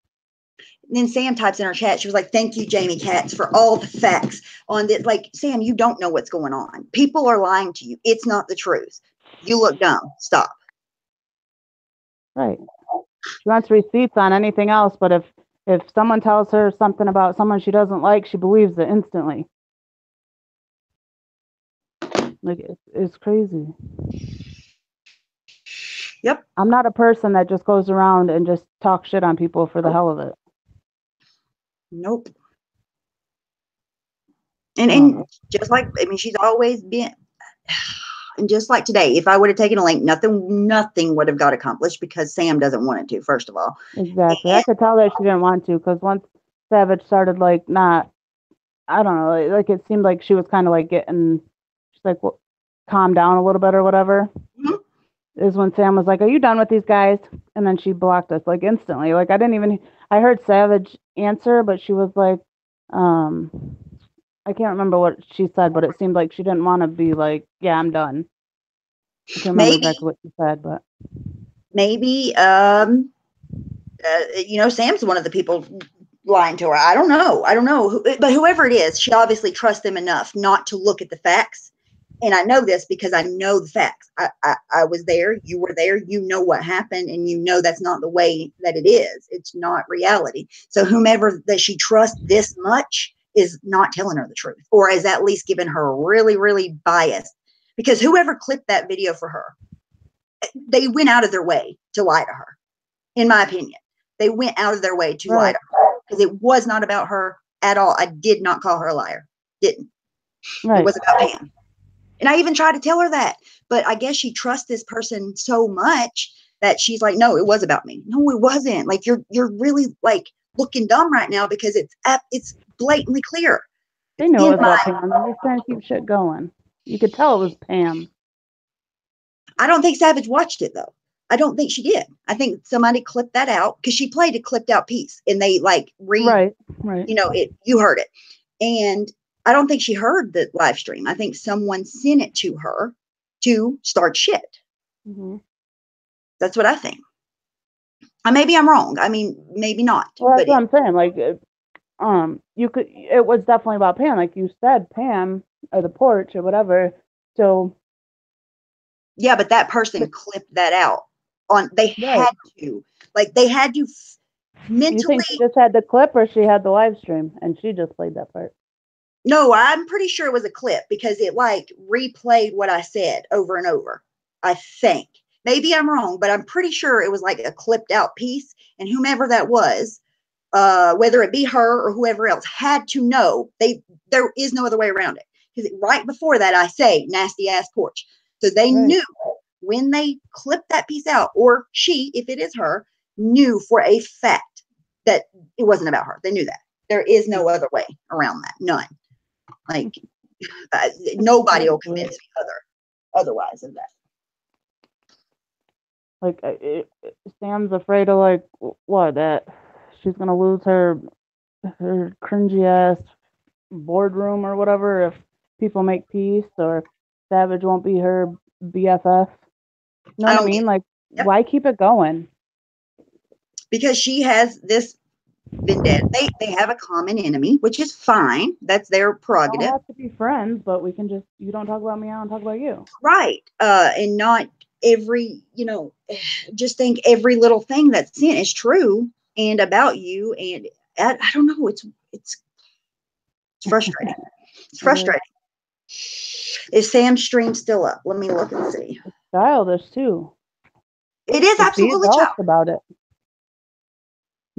A: then Sam types in her chat, she was like, thank you, Jamie Katz, for all the facts on this. Like, Sam, you don't know what's going on. People are lying to you. It's not the truth. You look dumb. Stop.
B: Right. She wants receipts on anything else, but if someone tells her something about someone she doesn't like, she believes it instantly. Like, it's crazy.
A: Yep.
B: I'm not a person that just goes around and just talks shit on people for the hell of it.
A: Nope. And just like, I mean, she's always been, and just like today, if I would have taken a link, nothing would have got accomplished because Sam doesn't want it to, first of all.
B: Exactly. I could tell that she didn't want to, because once Savage started, like, not, I don't know, like, it seemed like she was kind of like getting, she's like, well, calm down a little bit or whatever. Mm-hmm. Is when Sam was like, are you done with these guys? And then she blocked us, like, instantly. Like, I heard Savage answer, but she was like, I can't remember what she said, but it seemed like she didn't want to be like, yeah, I'm done. I can't remember exactly what she said, but
A: maybe, Sam's one of the people lying to her. I don't know. But whoever it is, she obviously trusts them enough not to look at the facts. And I know this because I know the facts. I was there. You were there. You know what happened. And you know that's not the way that it is. It's not reality. So whomever that she trusts this much is not telling her the truth, or is at least giving her really, really biased. Because whoever clipped that video for her, they went out of their way to lie to her, in my opinion. They went out of their way to lie to her because it was not about her at all. I did not call her a liar. Didn't. It was about Pam. And I even tried to tell her that, but I guess she trusts this person so much that she's like, no, it was about me. No, it wasn't. Like, you're really like looking dumb right now because it's blatantly clear.
B: They know it was about Pam. They're just trying to keep shit going. You could tell it was Pam.
A: I don't think Savage watched it though. I don't think she did. I think somebody clipped that out because she played a clipped out piece and they like
B: right.
A: You heard it. And I don't think she heard the live stream. I think someone sent it to her to start shit. Mm-hmm. That's what I think. Maybe I'm wrong. I mean, maybe not.
B: Well, that's what I'm saying. Like, it was definitely about Pam. Like you said, Pam, or the porch or whatever. So.
A: Yeah, but that person clipped that out. They had to. Like, they had to mentally.
B: You think she just had the clip or she had the live stream and she just played that part?
A: No, I'm pretty sure it was a clip because it like replayed what I said over and over. I think. Maybe I'm wrong, but I'm pretty sure it was like a clipped out piece. And whomever that was, whether it be her or whoever else, had to know there is no other way around it. Because right before that, I say nasty ass porch. So they knew when they clipped that piece out, or she, if it is her, knew for a fact that it wasn't about her. They knew that. There is no other way around that. None. Like, nobody will convince me otherwise of that.
B: Like, Sam's afraid of, like, what, that she's going to lose her cringy ass boardroom or whatever if people make peace, or Savage won't be her BFF. You know what I mean? Like, why keep it going?
A: Because she has this vendetta. They have a common enemy, which is fine. That's their prerogative.
B: We don't have to be friends, but we can just, you don't talk about me, I don't talk about you.
A: Right. And not every, just think every little thing that's sent is true and about you. And I don't know. It's frustrating. It's frustrating. Is Sam's stream still up? Let me look and see.
B: It's childish too.
A: It is absolutely childish
B: about it.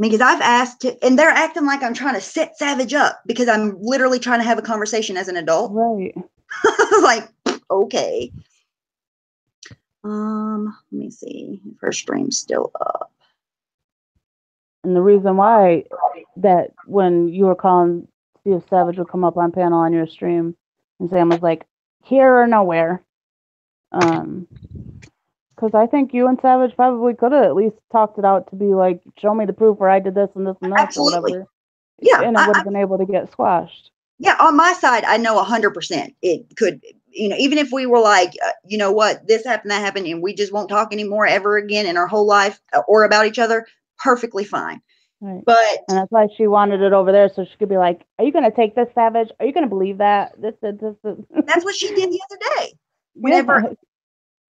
A: Because I've asked to, and they're acting like I'm trying to set Savage up because I'm literally trying to have a conversation as an adult.
B: Right.
A: Like, okay. Let me see. If her stream's still up.
B: And the reason why that when you were calling, see if Savage would come up on panel on your stream, and Sam was like, here or nowhere. Because I think you and Savage probably could have at least talked it out to be like, show me the proof where I did this and this and that or whatever.
A: Yeah.
B: And it would have been able to get squashed.
A: Yeah, on my side, I know 100% it could, even if we were like, you know what, this happened, that happened, and we just won't talk anymore ever again in our whole life or about each other, perfectly fine.
B: Right.
A: But
B: and that's why she wanted it over there, so she could be like, are you going to take this, Savage? Are you going to believe that? This.
A: That's what she did the other day. Whenever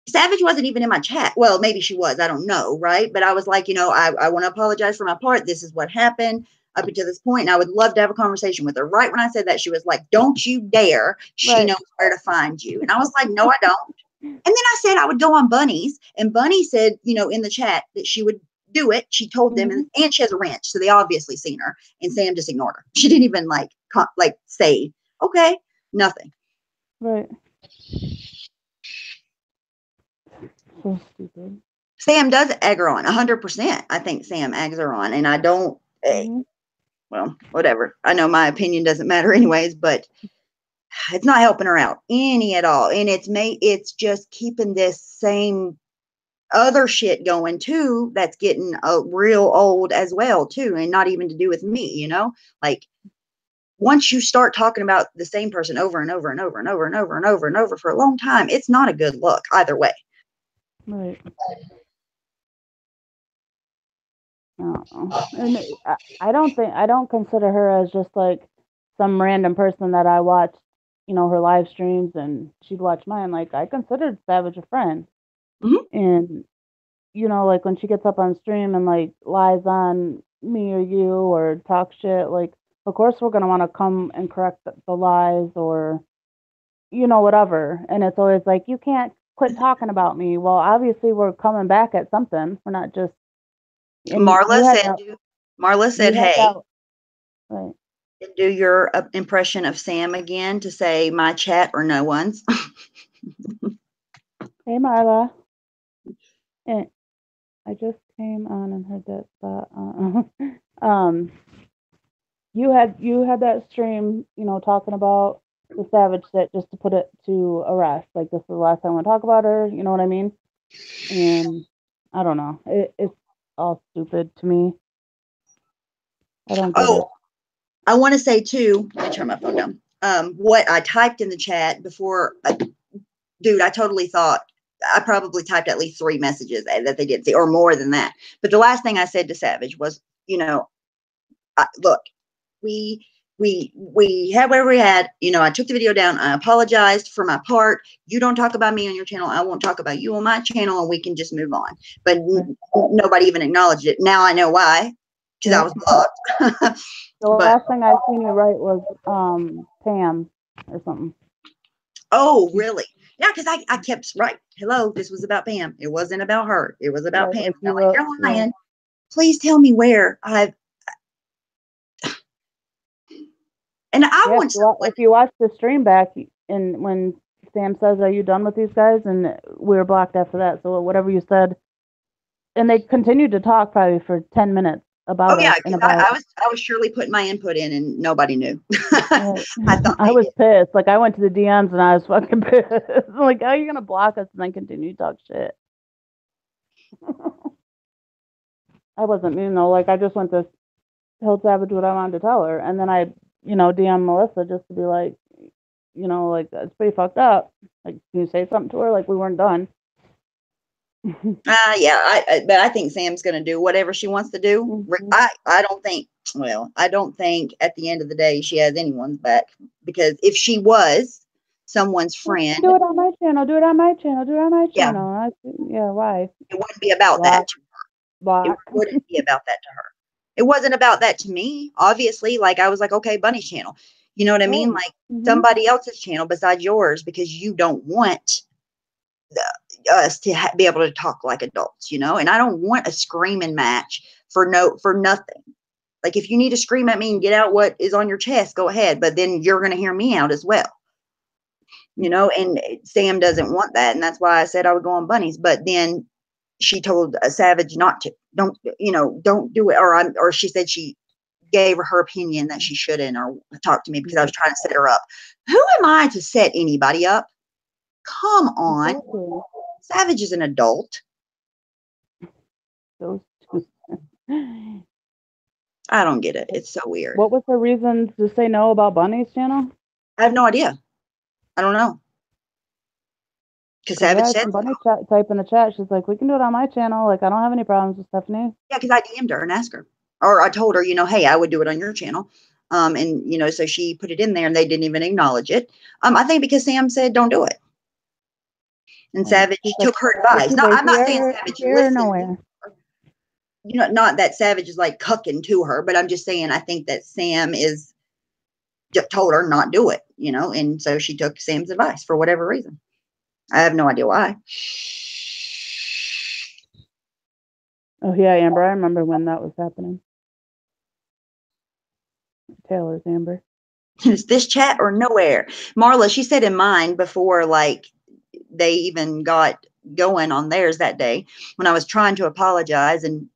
A: Savage wasn't even in my chat. Well, maybe she was. I don't know, right? But I was like, I want to apologize for my part. This is what happened up until this point, and I would love to have a conversation with her. Right when I said that, she was like, don't you dare. She knows where to find you. And I was like, no, I don't. And then I said I would go on Bunnies, and Bunny said, in the chat that she would do it. She told them, and she has a wrench, so they obviously seen her, and Sam just ignored her. She didn't even like say, okay, nothing.
B: Right. So stupid.
A: Sam does egg her on 100%. I think Sam eggs her on, and I don't. Well, whatever. I know my opinion doesn't matter anyways, but it's not helping her out any at all, and it's just keeping this same other shit going too. That's getting real old as well too, and not even to do with me. Like once you start talking about the same person over and over and over and over and over and over and over for a long time, it's not a good look either way.
B: Right. And I don't consider her as just like some random person that I watched, her live streams and she'd watch mine. Like I considered Savage a friend. And like when she gets up on stream and like lies on me or you or talk shit, like of course we're gonna want to come and correct the lies or whatever. And it's always like, you can't quit talking about me. Well, obviously we're coming back at something. We're not just.
A: Marla said, hey,
B: right.
A: Do your impression of Sam again to say my chat or no one's.
B: Hey, Marla. And I just came on and heard that you had that stream, talking about the Savage set just to put it to a rest. Like this is the last time I want to talk about her. You know what I mean? And I don't know. It's all stupid to me. I don't get it.
A: I want to say too, let me turn my phone down. What I typed in the chat before, dude, I totally thought I probably typed at least 3 messages that they didn't see or more than that. But the last thing I said to Savage was, look, we had whatever we had, I took the video down. I apologized for my part. You don't talk about me on your channel. I won't talk about you on my channel, and we can just move on. But nobody even acknowledged it. Now I know why, because I was blocked.
B: The last thing I seen you write was Pam or something.
A: Oh, really? Yeah, because I kept right. Hello, this was about Pam. It wasn't about her. It was about Pam. You're lying. Yeah. Please tell me where I've. And I want
B: if you watch the stream back and when Sam says, "Are you done with these guys?" and we were blocked after that. So whatever you said, and they continued to talk probably for 10 minutes about.
A: Oh yeah, I was surely putting my input in, and nobody knew. I
B: was pissed. Like I went to the DMs and I was fucking pissed. Like, how are you gonna block us and then continue to talk shit? I wasn't, like I just went to tell Savage what I wanted to tell her, and then I, DM Melissa just to be like, like it's pretty fucked up. Like, can you say something to her? Like we weren't done.
A: Yeah, but I think Sam's going to do whatever she wants to do. I don't think at the end of the day she has anyone's back, because if she was someone's friend,
B: do it on my channel, do it on my channel, do it on my channel. Yeah, why?
A: It wouldn't be about that to her. It wouldn't be about that to her. It wasn't about that to me, obviously. Like I was like, okay, Bunny's channel. You know what I mean? Like somebody else's channel besides yours, because you don't want us to be able to talk like adults, and I don't want a screaming match for nothing. Like, if you need to scream at me and get out what is on your chest, go ahead. But then you're going to hear me out as well. You know, and Sam doesn't want that. And that's why I said I would go on bunnies. But then she told Savage not to, don't do it. Or she said she gave her opinion that she shouldn't, or talk to me because I was trying to set her up. Who am I to set anybody up? Come on.
B: Exactly.
A: Savage is an adult.
B: Those two.
A: I don't get it. It's so weird.
B: What was her reason to say no about Bunny's channel?
A: I have no idea. I don't know. Because Savage said
B: Bunny type in the chat. She's like, we can do it on my channel. Like, I don't have any problems with Stephanie.
A: Yeah, because I DM'd her and asked her. Or I told her, hey, I would do it on your channel. And, so she put it in there and they didn't even acknowledge it. I think because Sam said, don't do it. And Savage took her advice. No, I'm not saying Savage listened.
B: Nowhere.
A: Not that Savage is like cucking to her, but I'm just saying I think that Sam told her not do it, and so she took Sam's advice for whatever reason. I have no idea why.
B: Oh, yeah, Amber. I remember when that was happening. Taylor's Amber.
A: Is this chat or nowhere? Marla, she said in mine before, like, they even got going on theirs that day when I was trying to apologize and,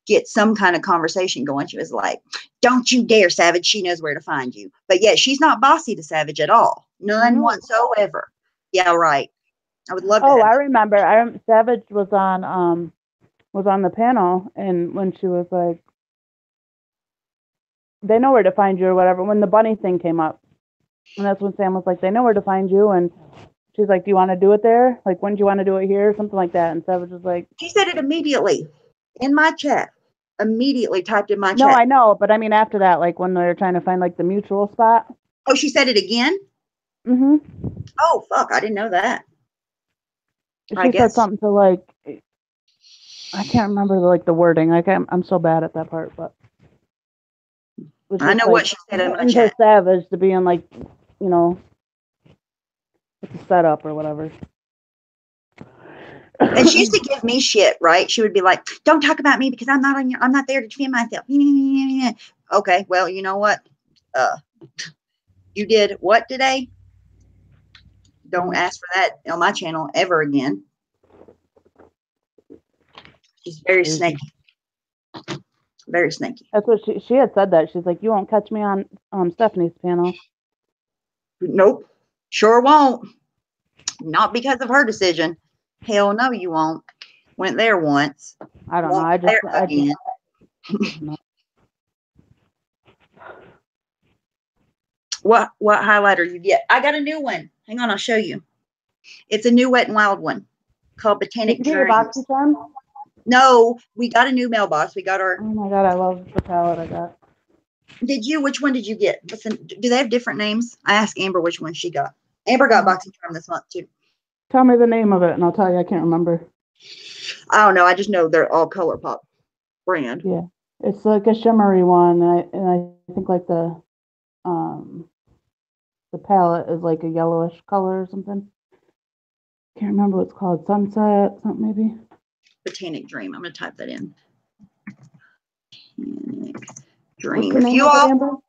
A: get some kind of conversation going. She was like, don't you dare, Savage. She knows where to find you. But yeah, she's not bossy to Savage at all. None whatsoever. Yeah, right. I would love to.
B: I remember. Savage was on the panel, and when she was like, they know where to find you or whatever, when the bunny thing came up. And that's when Sam was like, they know where to find you. And she's like, do you want to do it there? Like, when do you want to do it here? Something like that. And Savage was like,
A: she said it immediately in my chat. Immediately typed in my chat.
B: No, I know. But I mean, after that, like when they were trying to find like the mutual spot.
A: Oh, she said it again?
B: Mm-hmm.
A: Oh, fuck. I didn't know that.
B: She said something to like, I can't remember the wording. I'm so bad at that part, but.
A: I know what she said in my chat.
B: Savage to being like, it's a setup or whatever.
A: And she used to give me shit, right? She would be like, don't talk about me because I'm not there to defend myself. Okay, well, you know what? You did what today? Don't ask for that on my channel ever again. She's very snaky. Very snaky.
B: That's what she had said that. She's like, you won't catch me on Stephanie's panel.
A: Nope. Sure won't. Not because of her decision. Hell no, you won't. Went there once.
B: I don't know. I just
A: What highlighter you get? I got a new one. Hang on, I'll show you. It's a new Wet n Wild one called Botanic Dreams. No, we got a new mailbox. We got our.
B: Oh my god, I love the palette I got.
A: Did you? Which one did you get? Do they have different names? I asked Amber which one she got. Amber got BoxyCharm this month too.
B: Tell me the name of it, and I'll tell you. I can't remember.
A: I don't know. I just know they're all ColourPop brand.
B: Yeah, it's like a shimmery one, and I think like the palette is like a yellowish color or something. Can't remember what it's called. Sunset, something maybe.
A: Botanic Dream. I'm gonna type that in. Botanic Dream. If you all.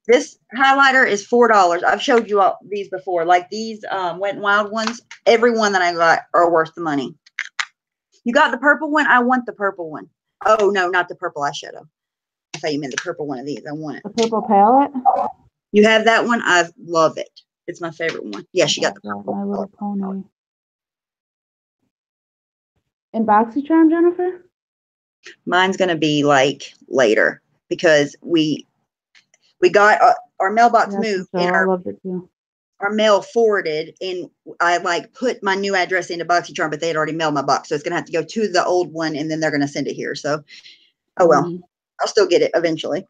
A: This highlighter is $4. I've showed you all these before. Like these Wet n Wild ones, every one that I got are worth the money. You got the purple one? I want the purple one. Oh, no, not the purple eyeshadow. I thought you meant the purple one of these. I want it.
B: The purple palette?
A: You have that one? I love it. It's my favorite one. Yeah, she got the purple.
B: My Little Pony. In BoxyCharm, Jennifer?
A: Mine's going to be like later because we got our mailbox moved and our mail forwarded, and I like put my new address into BoxyCharm, but they had already mailed my box, so it's gonna have to go to the old one, and then they're gonna send it here. So, oh well, I'll still get it eventually.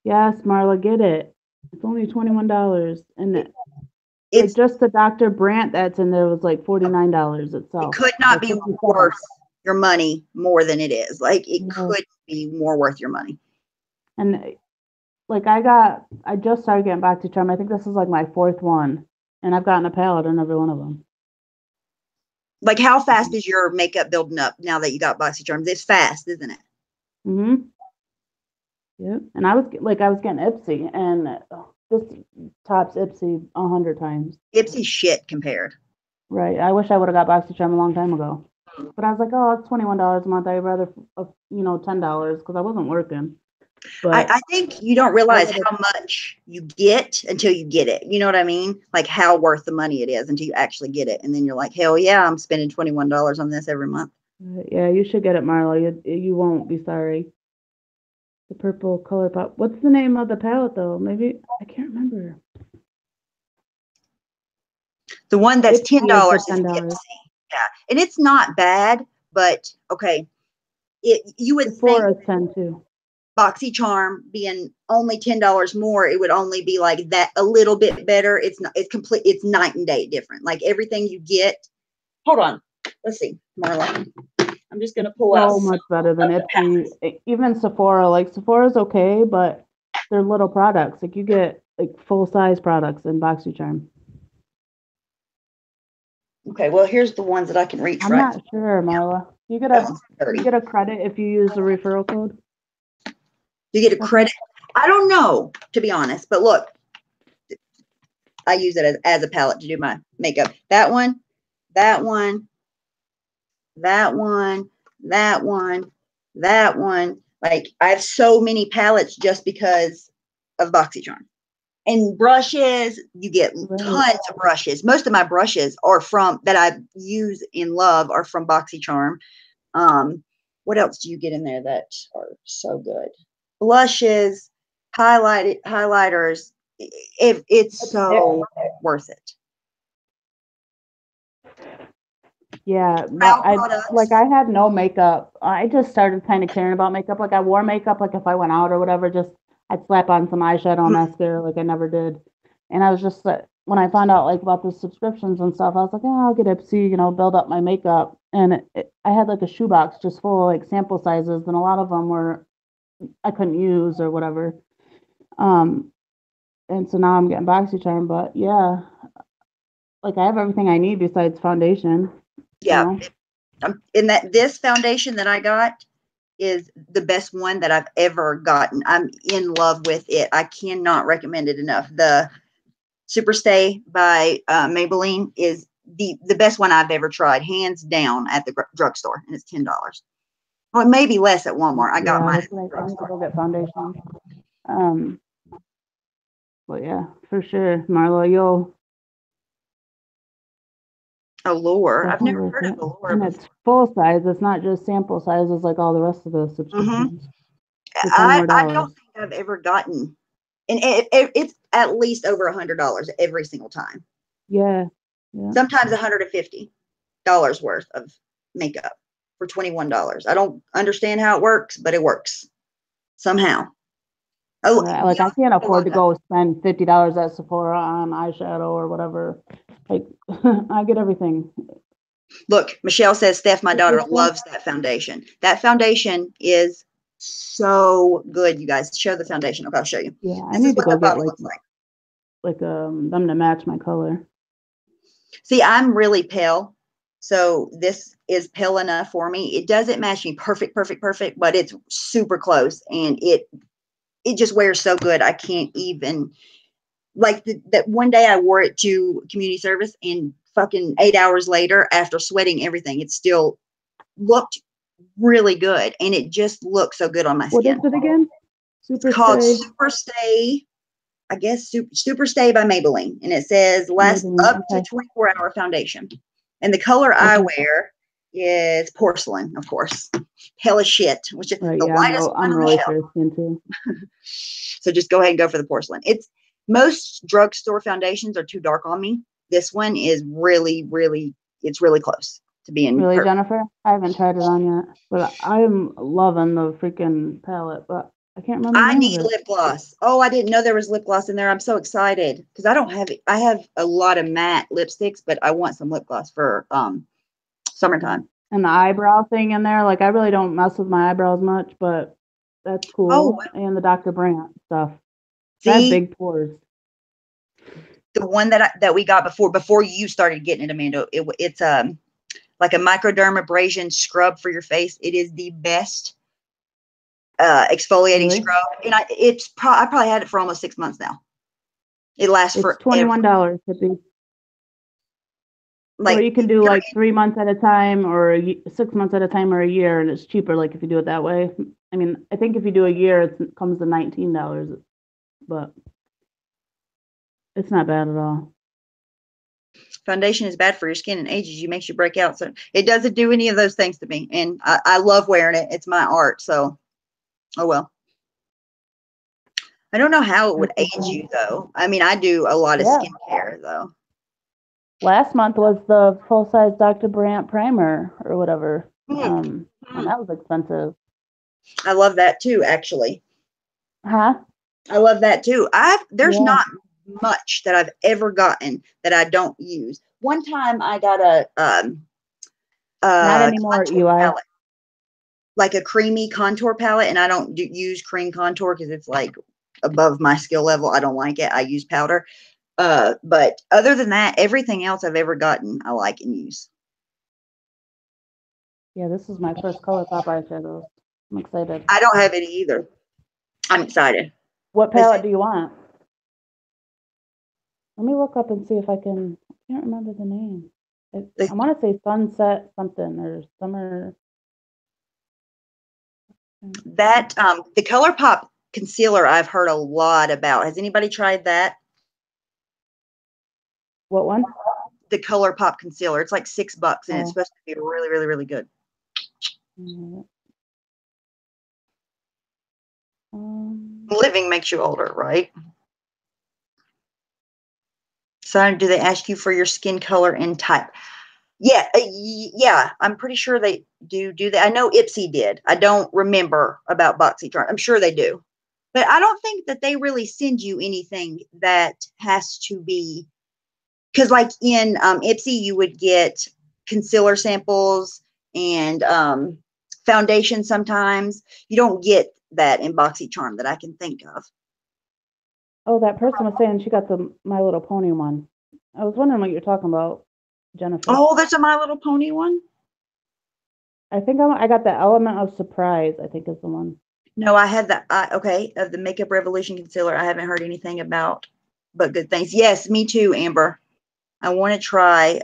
B: Yes, Marla, get it. It's only $21, and it's just the Dr. Brandt that's in there was like $49 itself.
A: It could not be worth your money more than it is. Like it could be more worth your money.
B: And like I just started getting BoxyCharm. I think this is like my 4th one, and I've gotten a palette on every one of them.
A: Like how fast is your makeup building up now that you got BoxyCharm? It's fast, isn't it?
B: Mm-hmm. Yep. And I was getting Ipsy, and this tops Ipsy 100 times.
A: Ipsy shit compared.
B: Right. I wish I would have got BoxyCharm a long time ago. But I was like, oh, it's $21 a month. I'd rather, $10 because I wasn't working. But
A: I think you don't realize how much you get until you get it. You know what I mean? Like how worth the money it is until you actually get it. And then you're like, hell yeah, I'm spending $21 on this every month.
B: yeah, you should get it, Marla. You won't be sorry. The purple color pop. What's the name of the palette though? Maybe I can't remember.
A: The one that's
B: Ipsy
A: $10
B: is the
A: is
B: $10.
A: Ipsy. Yeah. And it's not bad, but okay. You would think
B: Sephora is 10 too.
A: BoxyCharm being only $10 more, it would only be like that a little bit better. It's not, it's complete, it's night and day different. Like everything you get. Hold on. Let's see, Marla. I'm just gonna pull out
B: So much better than Ipsy. Even Sephora. Like Sephora's okay, but they're little products. Like you get like full size products in BoxyCharm.
A: Okay, well here's the ones that I can reach
B: I'm
A: right.
B: not sure, Marla. You get a credit if you use the referral code.
A: You get a credit. I don't know, to be honest, but look, I use it as a palette to do my makeup. That one, that one, that one, that one, that one. Like I have so many palettes just because of BoxyCharm. And brushes, you get tons of brushes. Most of my brushes are from that I use in love are from BoxyCharm. What else do you get in there that are so good? Blushes, highlighters. It's so worth it.
B: Yeah, I had no makeup. I just started kind of caring about makeup. Like I wore makeup, like if I went out or whatever, just I'd slap on some eyeshadow and mascara, like I never did. And I was just when I found out like about the subscriptions and stuff, I was like, oh, I'll get Ipsy, build up my makeup. And I had like a shoebox just full of like sample sizes, and a lot of them were I couldn't use or whatever. And so now I'm getting BoxyCharm, but yeah, like I have everything I need besides foundation.
A: Yeah. In this foundation that I got is the best one that I've ever gotten. I'm in love with it. I cannot recommend it enough. The Superstay by Maybelline is the best one I've ever tried, hands down, at the drugstore, and it's $10. Well, maybe less at Walmart. I got mine.
B: That's what I need to go get foundation. But yeah, for sure, Marlo, you'll.
A: Allure. I've never heard of Allure.
B: And it's full size. It's not just sample sizes like all the rest of the subscriptions.
A: I don't think I've ever gotten, and it's at least over $100 every single time.
B: Yeah.
A: Sometimes $150 worth of makeup for $21. I don't understand how it works, but it works somehow.
B: Oh, like I can't afford to go spend $50 at Sephora on eyeshadow or whatever. Like I get everything.
A: Look, Michelle says, Steph, my daughter loves that foundation. That foundation is so good, you guys. Show the foundation. Okay, I'll show you.
B: Yeah, I need to go get like them to match my color.
A: See, I'm really pale, so this is pale enough for me. It doesn't match me perfect, but it's super close, and it just wears so good. I can't even, like that one day I wore it to community service, and fucking 8 hours later, after sweating everything, it still looked really good, and it just looks so good on my skin.
B: What is it again?
A: It's called Superstay. I guess Superstay by Maybelline, and it says lasts up to 24-hour foundation. And the color I wear is porcelain, of course. Hell as shit, which is the lightest one on the shelf. So just go ahead and go for the porcelain. Most drugstore foundations are too dark on me. This one is really, it's really close to being
B: really
A: perfect.
B: Jennifer. I haven't tried it on yet, but I'm loving the freaking palette. But I can't remember.
A: I need lip gloss. Oh, I didn't know there was lip gloss in there. I'm so excited because I don't have it. I have a lot of matte lipsticks, but I want some lip gloss for summertime.
B: And the eyebrow thing in there, like I really don't mess with my eyebrows much, but that's cool. Oh, and the Dr. Brandt stuff. See, I have big pores.
A: The one that we got before you started getting it, Amanda, it's like a microdermabrasion scrub for your face. It is the best exfoliating
B: Really?
A: scrub, and I probably had it for almost 6 months now. It lasts
B: It's
A: for
B: $21 to be. Or
A: like
B: you can do like 3 months at a time, or 6 months at a time, or a year, and it's cheaper. Like if you do it that way. I mean, I think if you do a year, it comes to $19, but it's not bad at all.
A: foundation is bad for your skin and ages you, makes you break out. So it doesn't do any of those things to me, and I love wearing it. It's my art. So, oh well. I don't know how it would age you though. I mean, I do a lot of skincare though.
B: Last month was the full size Dr. Brandt primer or whatever, and that was expensive.
A: I love that too, actually.
B: Huh?
A: I love that too. There's not much that I've ever gotten that I don't use. One time I got a
B: not anymore, UI.
A: Like a creamy contour palette, and I don't use cream contour because it's like above my skill level. I don't like it. I use powder. But other than that, everything else I've ever gotten, I like and use.
B: Yeah, this is my first ColourPop eyeshadow. I'm excited.
A: I don't have any either. I'm excited.
B: What palette do you want? Let me look up and see if I can. I can't remember the name. I want to say Sunset something or Summer.
A: That the ColourPop concealer I've heard a lot about. Has anybody tried that?
B: What one?
A: The ColourPop concealer. It's like $6 and it's supposed to be really, really, really good. Living makes you older, right? So do they ask you for your skin color and type? Yeah, yeah. I'm pretty sure they do that. I know Ipsy did. I don't remember about BoxyCharm. I'm sure they do. But I don't think that they really send you anything that has to be, because like in Ipsy, you would get concealer samples and foundation sometimes. You don't get that in BoxyCharm that I can think of.
B: Oh, that person was saying she got the My Little Pony one. I was wondering what you're talking about, Jennifer.
A: Oh, there's a My Little Pony one?
B: I think I got the Element of Surprise, I think is the one.
A: No, I had that. Okay, of the Makeup Revolution concealer. I haven't heard anything about, but good things. Yes, me too, Amber. I want to try.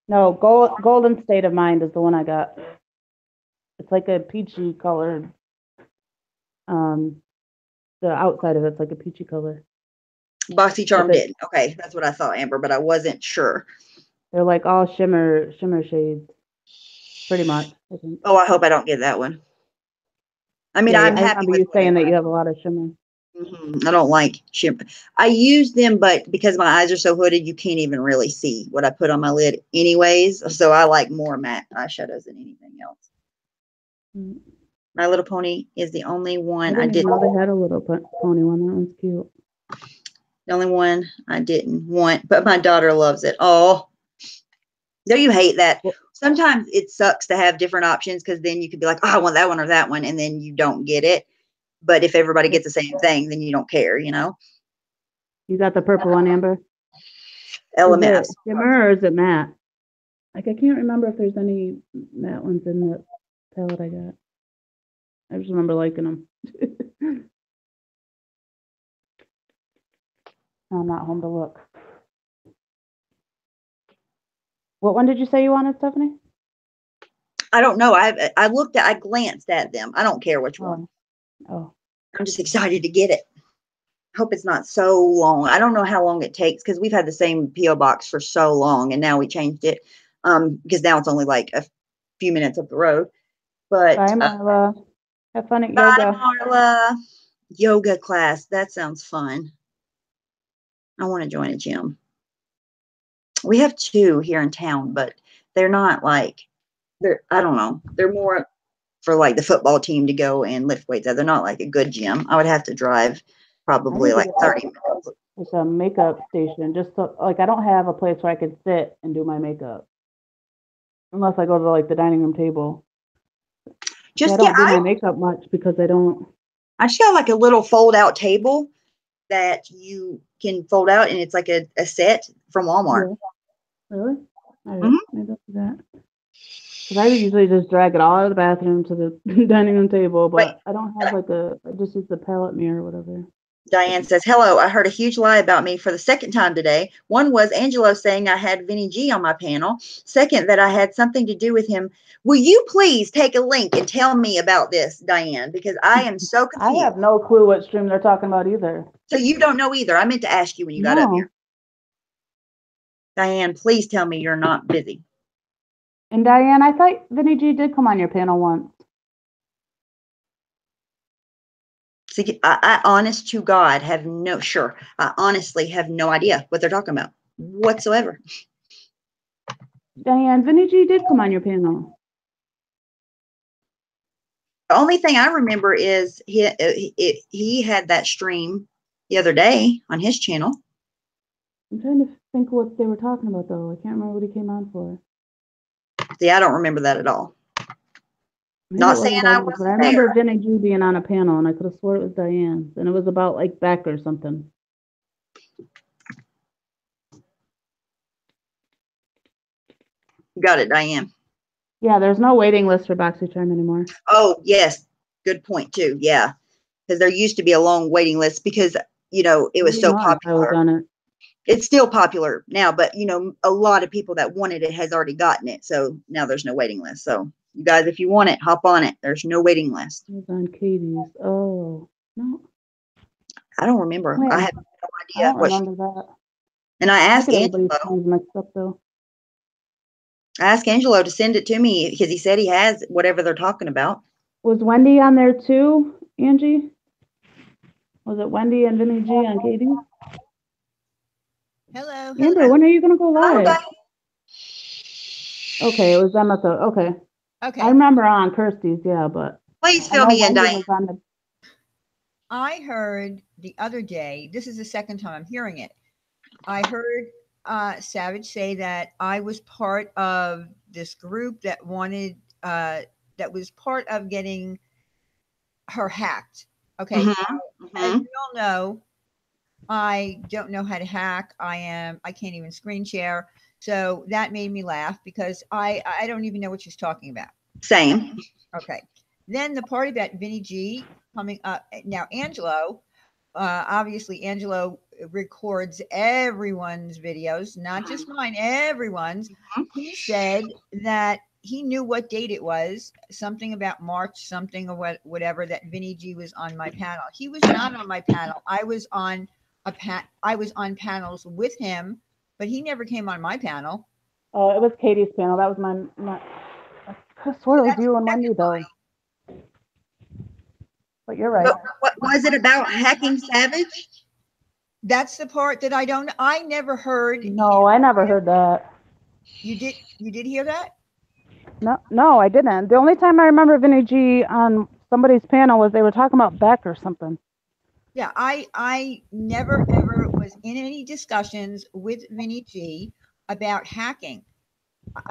B: No, Golden State of Mind is the one I got. It's like a peachy colored. The outside of it's like a peachy color.
A: BoxyCharm did. Okay, that's what I thought, Amber, but I wasn't sure.
B: They're like all shimmer shades, pretty much. I think.
A: Oh, I hope I don't get that one. I mean,
B: yeah,
A: I'm
B: I
A: happy
B: remember
A: with
B: you saying that you have a lot of shimmer.
A: I don't like shimmer. I use them, but because my eyes are so hooded, you can't even really see what I put on my lid anyways. So I like more matte eyeshadows than anything else. My Little Pony is the only one
B: I didn't know they had a Little Pony one. That one's cute.
A: The only one I didn't want, but my daughter loves it. Oh, don't you hate that? Sometimes it sucks to have different options because then you could be like, oh, I want that one or that one, and then you don't get it. But if everybody gets the same thing, then you don't care, you know?
B: You got the purple one, Amber?
A: LMS.
B: Is it shimmer or is it matte? Like, I can't remember if there's any matte ones in the palette I got. I just remember liking them. I'm not home to look. What one did you say you wanted, Stephanie?
A: I don't know. I glanced at them. I don't care which one.
B: Oh.
A: I'm just excited to get it. Hope it's not so long. I don't know how long it takes because we've had the same P.O. box for so long, and now we changed it because now it's only like a few minutes up the road. But
B: bye, Marla. Have fun at
A: bye,
B: yoga.
A: Marla. Yoga class. That sounds fun. I want to join a gym. We have 2 here in town, but they're not like I don't know. They're more for like the football team to go and lift weights. They're not like a good gym. I would have to drive probably like 30 minutes.
B: It's a makeup station. Just so, like I don't have a place where I could sit and do my makeup, unless I go to like the dining room table. I don't do my makeup much because I don't.
A: I just got like a little fold out table that you can fold out, and it's like a set from Walmart.
B: Yeah. Really? Maybe I'll do that. Because I usually just drag it all out of the bathroom to the dining room table,
A: Wait,
B: but I don't have like I just use the palette mirror or whatever.
A: Diane says, hello, I heard a huge lie about me for the second time today. One was Angelo saying I had Vinny G on my panel. Second, that I had something to do with him. Will you please take a link and tell me about this, Diane? Because I am so
B: I
A: confused.
B: have no clue what stream they're talking about either.
A: So you don't know either. I meant to ask you when you got up here. Diane, please tell me you're not busy.
B: And Diane, I thought Vinny G did come on your panel once.
A: See, I honest to God have I honestly have no idea what they're talking about whatsoever.
B: Diane, Vinny G did come on your panel.
A: The only thing I remember is he had that stream the other day on his channel.
B: I'm trying to think what they were talking about, though. I can't remember what he came on for.
A: See, I don't remember that at all.
B: Maybe
A: Not saying I wasn't
B: but I remember Vinny G being on a panel, and I could have swore it was Diane's, and it was about like Beck or something.
A: Got it, Diane.
B: Yeah, there's no waiting list for BoxyCharm anymore.
A: Oh, yes. Good point, too. Yeah. Because there used to be a long waiting list because, it was so popular.
B: On it.
A: It's still popular now, but, a lot of people that wanted it has already gotten it. So now there's no waiting list. So you guys, if you want it, hop on it. There's no waiting list.
B: It was on Katie's. Oh, no.
A: I don't remember.
B: Man,
A: I have no idea.
B: I don't remember that.
A: And I asked Angelo.
B: Mixed up, though.
A: I asked Angelo to send it to me because he said he has whatever they're talking about.
B: Was Wendy on there too, Angie? Was it Wendy and Vinny G on Katie?
C: Hello.
B: Amber, when are you going to go live?
A: Okay.
B: Okay, it was Emma. Okay.
C: Okay.
B: I remember on Kirsty's, yeah, but.
A: Please fill me in, Diane.
C: I heard the other day, this is the second time I'm hearing it. I heard Savage say that I was part of this group that wanted, that was part of getting her hacked. Okay. As you all know, I don't know how to hack. I can't even screen share. So that made me laugh because I don't even know what she's talking about.
A: Same.
C: Okay. Then the part about Vinny G coming up. Now, Angelo, obviously, Angelo records everyone's videos, not just mine, everyone's. He said that he knew what date it was, something about March, something or whatever, that Vinny G was on my panel. He was not on my panel. I was on panels with him, but he never came on my panel.
B: Oh, it was Katie's panel. That was my I could have sworn it was you and Wendy, though. But you're right.
A: But what was it about hacking Savage?
C: That's the part that I never heard.
B: No, I never heard that.
C: You did hear that?
B: No, I didn't. The only time I remember Vinny G on somebody's panel was they were talking about Beck or something.
C: Yeah, I never ever was in any discussions with Vinny G about hacking.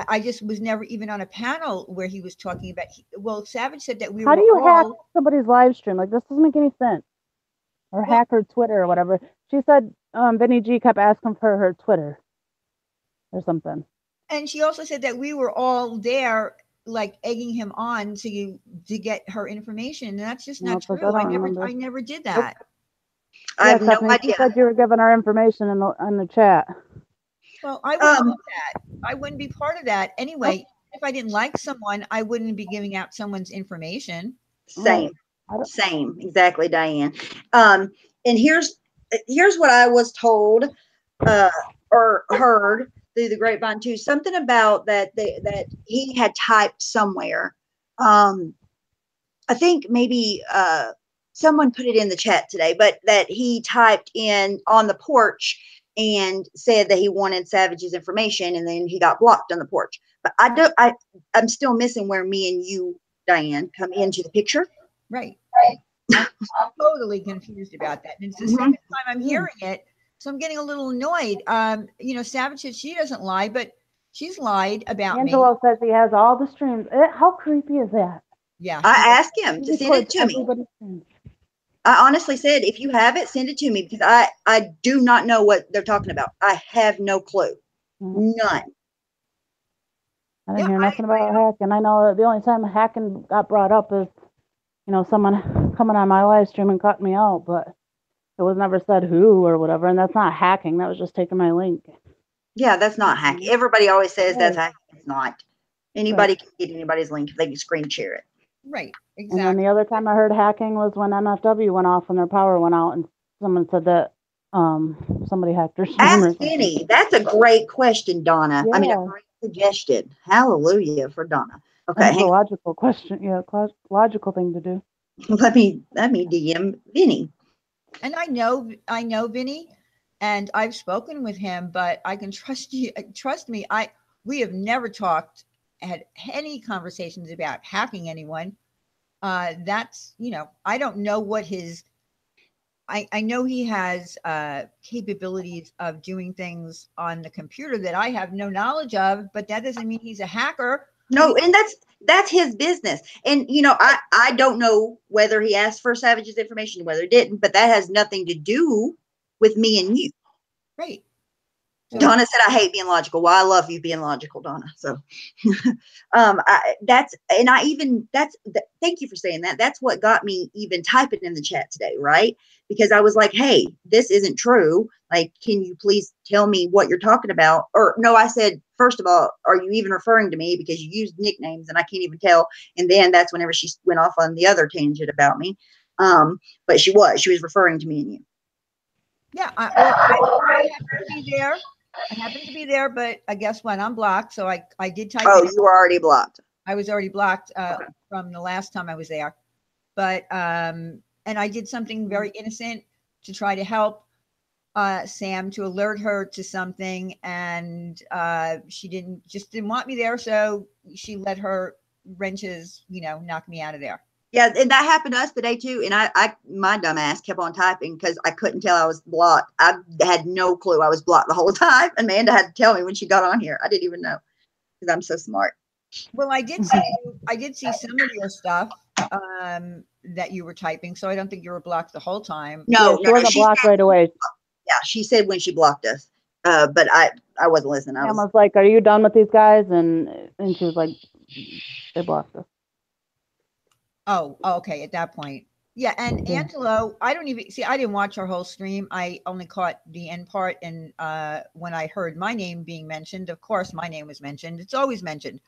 C: I just was never even on a panel where he was talking about. Well, Savage said that we
B: How
C: were.
B: do you hack somebody's live stream? Like, this doesn't make any sense. Or hack her Twitter or whatever. She said Vinny G kept asking for her Twitter or something.
C: And she also said that we were all there, like egging him on to get her information, and that's just not true. I never did that.
A: Nope. I have no idea.
B: You said you were giving our information in the chat.
C: Well, I wouldn't do that. I wouldn't be part of that anyway. If I didn't like someone, I wouldn't be giving out someone's information.
A: Same, exactly, Diane. And here's what I was told or heard through the grapevine too. Something about that he had typed somewhere. I think maybe someone put it in the chat today, but that he typed in on the porch and said that he wanted Savage's information, and then he got blocked on the porch. But I'm still missing where me and you, Diane, come into the picture.
C: Right. I'm totally confused about that. And it's the second time I'm hearing it, so I'm getting a little annoyed. Savage said she doesn't lie, but she's lied about me.
B: Angelo says he has all the streams. How creepy is that?
C: Yeah.
A: I asked him to send it to me. I honestly said, if you have it, send it to me, because I do not know what they're talking about. I have no clue. None.
B: I didn't hear nothing about hacking. I know the only time hacking got brought up is, someone coming on my live stream and cutting me out, but it was never said who or whatever, and that's not hacking. That was just taking my link.
A: Yeah, that's not hacking. Everybody always says that's hacking. It's not. Anybody can get anybody's link if they can screen share it.
C: Right, exactly.
B: And then the other time I heard hacking was when MFW went off and their power went out, and someone said that somebody hacked their stream or
A: Ask
B: something.
A: Vinny. That's a great question, Donna.
B: Yeah.
A: I mean, a great suggestion. Hallelujah for Donna. Okay,
B: That's a logical question. Yeah, logical thing to do.
A: Let me DM Vinny.
C: And I know Vinny, and I've spoken with him, but I can trust you. Trust me, we have never had any conversations about hacking anyone. That's, I don't know what I know he has capabilities of doing things on the computer that I have no knowledge of, but that doesn't mean he's a hacker.
A: No, and that's his business. And I don't know whether he asked for Savage's information, whether he didn't, but that has nothing to do with me and you.
C: Right. So,
A: Donna said, I hate being logical. Well, I love you being logical, Donna. So thank you for saying that. That's what got me even typing in the chat today, right? Because I was like, hey, this isn't true. Like, can you please tell me what you're talking about? Or no, I said, first of all, are you even referring to me? Because you used nicknames and I can't even tell. And then that's whenever she went off on the other tangent about me. But she was referring to me and you.
C: Yeah, I happened to be there. I happened to be there, but I guess what? I'm blocked. So I did type.
A: Oh, you were already blocked.
C: I was already blocked from the last time I was there. But and I did something very innocent to try to help Sam, to alert her to something, and she didn't want me there, so she let her wrenches, knock me out of there.
A: Yeah, and that happened to us today too. And my dumb ass kept on typing because I couldn't tell I was blocked. I had no clue I was blocked the whole time. Amanda had to tell me when she got on here. I didn't even know because I'm so smart.
C: Well, I did see some of your stuff that you were typing, so I don't think you were blocked the whole time.
B: No, she wasn't blocked right away.
A: Yeah, she said when she blocked us, but I wasn't listening. I
B: was like, "Are you done with these guys?" And she was like, "They blocked us."
C: Oh, okay. At that point, yeah. And Angelo, I didn't watch our whole stream. I only caught the end part, and when I heard my name being mentioned, of course, my name was mentioned. It's always mentioned.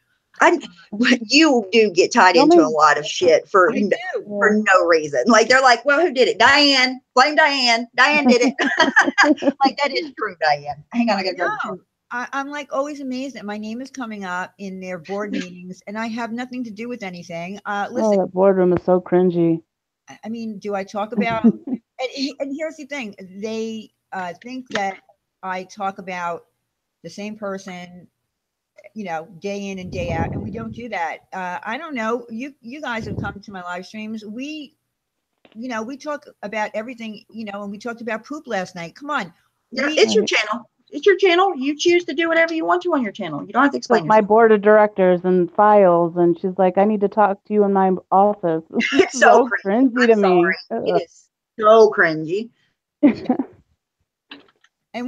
A: You do get tied into a lot of shit for no reason. Like they're like, well, who did it? Diane. Blame Diane. Diane did it. Like that is true, Diane. Hang on, I gotta go.
C: I'm like always amazed that my name is coming up in their board meetings, and I have nothing to do with anything. Listen,
B: that boardroom is so cringy.
C: I mean, do I talk about? and here's the thing: they think that I talk about the same person, day in and day out, and we don't do that. I don't know. You guys have come to my live streams. We talk about everything, and we talked about poop last night. Come on.
A: It's your channel. It's your channel. You choose to do whatever you want to on your channel. You don't have to explain.
B: My board of directors and files, and she's like, "I need to talk to you in my office."
A: It's so
B: cringy to me.
A: It is so cringy.
C: And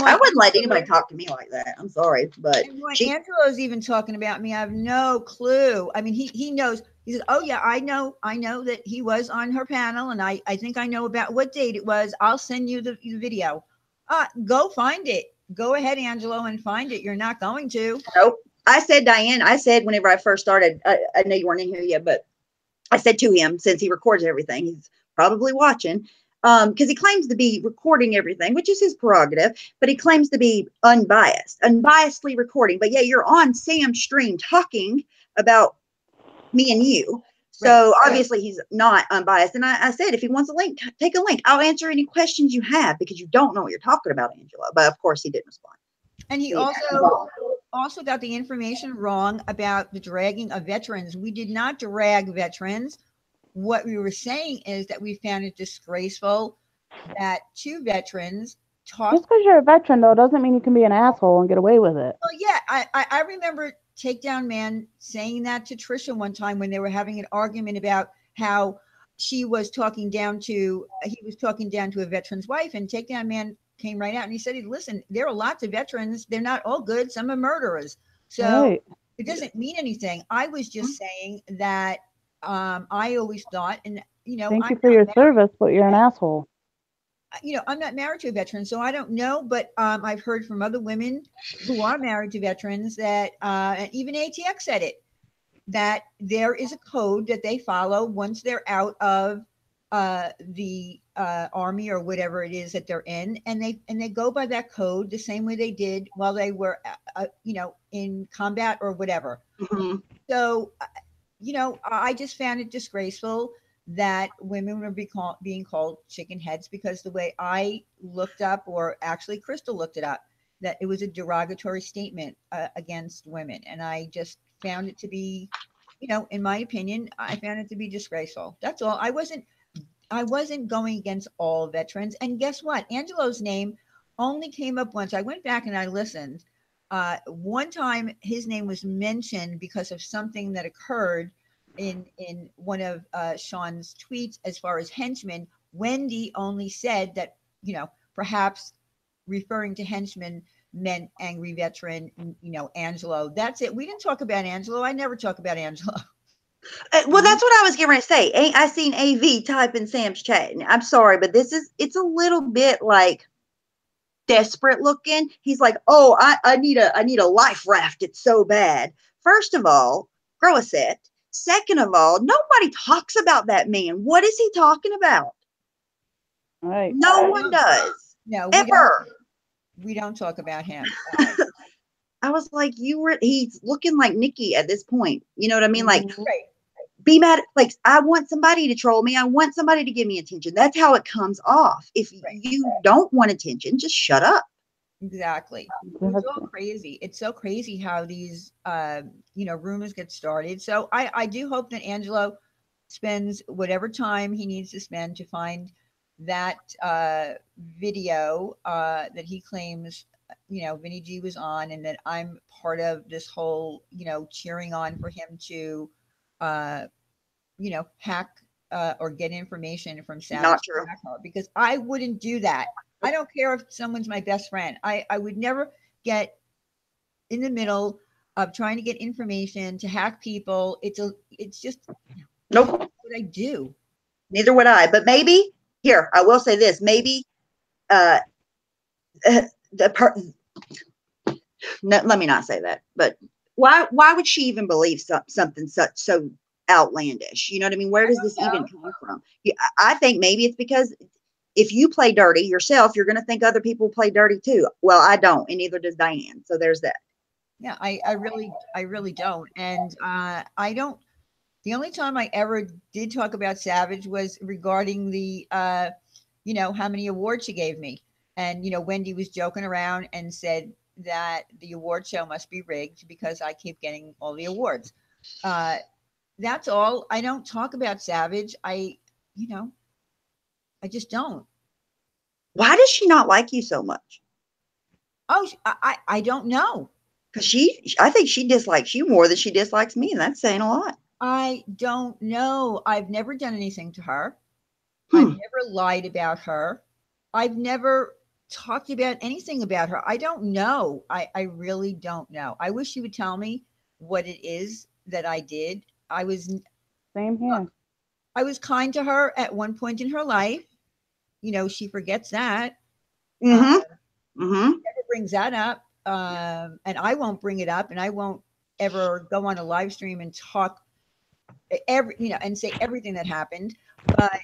A: I wouldn't let anybody talk to me like that. I'm sorry, but
C: Angelo's even talking about me. I have no clue. I mean, he knows. He says, "Oh yeah, I know that he was on her panel, and I think I know about what date it was. I'll send you the video. Go find it. Go ahead, Angelo, and find it. You're not going to."
A: Nope. I said, Diane, whenever I first started, I know you weren't in here yet, but I said to him, since he records everything, he's probably watching, because he claims to be recording everything, which is his prerogative, but he claims to be unbiasedly recording. But yeah, you're on Sam's stream talking about me and you. So obviously he's not unbiased. And I said, if he wants a link, take a link. I'll answer any questions you have because you don't know what you're talking about, Angela. But of course he didn't respond.
C: And he also got the information wrong about the dragging of veterans. We did not drag veterans. What we were saying is that we found it disgraceful that two veterans talked.
B: Just because you're a veteran, though, doesn't mean you can be an asshole and get away with it.
C: Well, yeah, I remember Takedown Man saying that to Trisha one time when they were having an argument about how he was talking down to a veteran's wife, and Takedown Man came right out and he said, "Listen, there are lots of veterans. They're not all good. Some are murderers." So It doesn't mean anything. I was just saying that I always thought, and
B: Thank you for your service, but you're an asshole.
C: I'm not married to a veteran, so I don't know, but I've heard from other women who are married to veterans that, and even ATX said it, that there is a code that they follow once they're out of the army or whatever it is that they're in, and they go by that code the same way they did while they were, in combat or whatever.
A: Mm-hmm.
C: So, I just found it disgraceful that women were being called chicken heads, because the way I looked up, or actually Crystal looked it up, that it was a derogatory statement against women. And I just found it to be, in my opinion, I found it to be disgraceful. That's all. I wasn't going against all veterans. And guess what? Angelo's name only came up once. I went back and I listened. One time his name was mentioned because of something that occurred in one of Sean's tweets as far as henchmen. Wendy only said that, perhaps referring to henchmen meant angry veteran, Angelo. That's it. We didn't talk about Angelo. I never talk about Angelo.
A: Well, that's what I was getting ready to say. I seen AV type in Sam's chat. And I'm sorry, but it's a little bit like desperate looking. He's like, oh, I need a life raft. It's so bad. First of all, grow a set. Second of all, nobody talks about that man. What is he talking about?
B: Right.
A: No one does.
C: No,
A: ever.
C: We don't talk about him.
A: I was like, he's looking like Nikki at this point. You know what I mean? Like,
C: right.
A: Be mad. Like, I want somebody to troll me. I want somebody to give me attention. That's how it comes off. If you don't want attention, just shut up.
C: Exactly. It's all crazy. It's so crazy how these, rumors get started. So I do hope that Angelo spends whatever time he needs to spend to find that video that he claims, Vinny G was on, and that I'm part of this whole, cheering on for him to, hack or get information from Savage.
A: Not true.
C: Because I wouldn't do that. I don't care if someone's my best friend. I would never get in the middle of trying to get information to hack people. It's just
A: nope.
C: What I do.
A: Neither would I. But maybe here, I will say this. Maybe let me not say that. But why would she even believe something so outlandish? You know what I mean? Where does this even come from? I think maybe it's because if you play dirty yourself, you're going to think other people play dirty too. Well, I don't, and neither does Diane. So there's that.
C: Yeah, I really don't. And I don't. The only time I ever did talk about Savage was regarding the, how many awards she gave me. And, Wendy was joking around and said that the award show must be rigged because I keep getting all the awards. That's all. I don't talk about Savage. I just don't.
A: Why does she not like you so much?
C: Oh, I don't know.
A: Because I think she dislikes you more than she dislikes me, and that's saying a lot.
C: I don't know. I've never done anything to her. I've never lied about her. I've never talked about anything about her. I don't know. I really don't know. I wish she would tell me what it is that I did.
B: Same here.
C: I was kind to her at one point in her life. She forgets that. Never brings that up. And I won't bring it up, and I won't ever go on a live stream and talk and say everything that happened. But,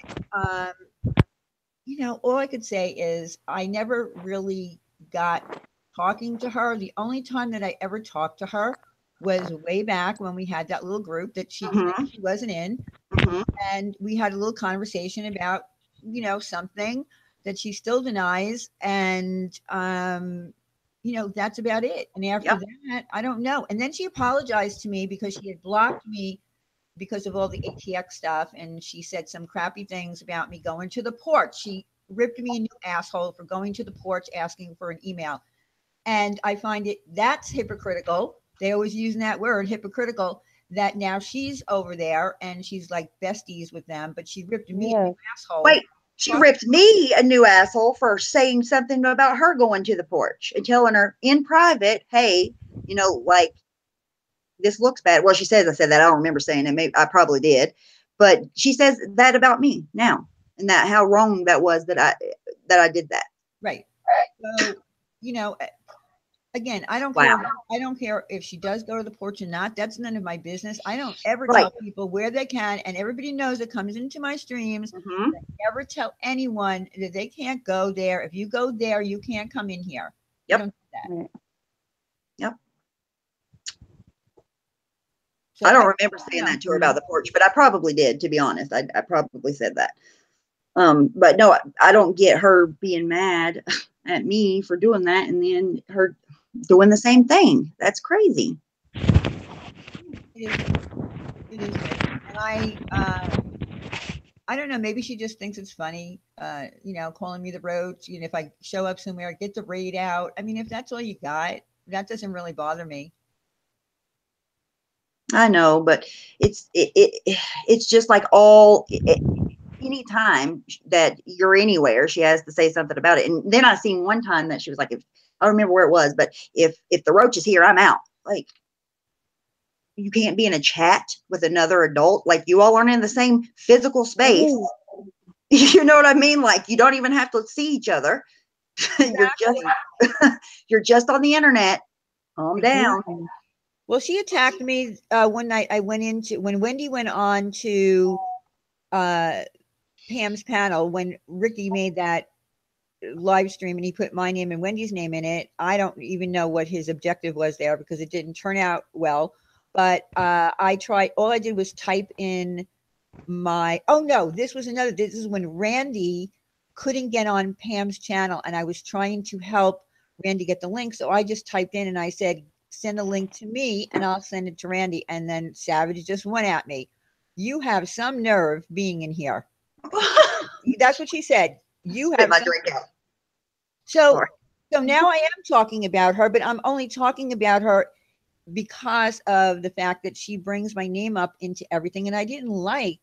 C: all I could say is I never really got talking to her. The only time that I ever talked to her was way back when we had that little group that she wasn't in. And we had a little conversation about, something that she still denies. And, that's about it. And after that, I don't know. And then she apologized to me because she had blocked me because of all the ATX stuff. And she said some crappy things about me going to the porch. She ripped me a new asshole for going to the porch asking for an email. And I find that's hypocritical. They always use that word, hypocritical, that now she's over there and she's like besties with them, but she ripped me a new asshole.
A: Wait, she ripped me a new asshole for saying something about her going to the porch and telling her in private, hey, this looks bad. Well, she says I said that. I don't remember saying it. Maybe I probably did, but she says that about me now, and that how wrong that was that I did that.
C: Right. So, you know, again, I don't
A: Wow.
C: care. I don't care if she does go to the porch or not. That's none of my business. I don't ever
A: Right.
C: tell people where they can, and everybody knows it comes into my streams.
A: Mm-hmm.
C: Never tell anyone that they can't go there. If you go there, you can't come in here.
A: Yep.
C: You don't do that.
B: Right.
A: Yep.
C: So
A: I don't remember
C: you
A: saying
C: know,
A: that to her about the porch, but I probably did, to be honest. I probably said that. But no, I don't get her being mad at me for doing that and then her doing the same thing. That's crazy.
C: It is. And I don't know. Maybe she just thinks it's funny. You know, calling me the roach. You know, if I show up somewhere, get the raid out. I mean, if that's all you got, that doesn't really bother me.
A: I know, but it's just like any time that you're anywhere, she has to say something about it. And then I seen one time that she was like, if I don't remember where it was, but if the roach is here, I'm out. Like, you can't be in a chat with another adult. Like, you all aren't in the same physical space. You know what I mean? Like, you don't even have to see each other.
C: Exactly.
A: You're just on the internet. Calm down.
C: Well, she attacked me one night. I went into when Wendy went on to Pam's panel when Ricky made that live stream and he put my name and Wendy's name in it. I don't even know what his objective was there because it didn't turn out well. But I tried. All I did was type in my. Oh no, this was another. This is when Randy couldn't get on Pam's channel, and I was trying to help Randy get the link. So I just typed in and I said, "Send a link to me, and I'll send it to Randy." And then Savage just went at me. You have some nerve being in here. That's what she said. You have
A: my
C: some
A: drink out.
C: so now I am talking about her, but I'm only talking about her because of the fact that she brings my name up into everything. And I didn't like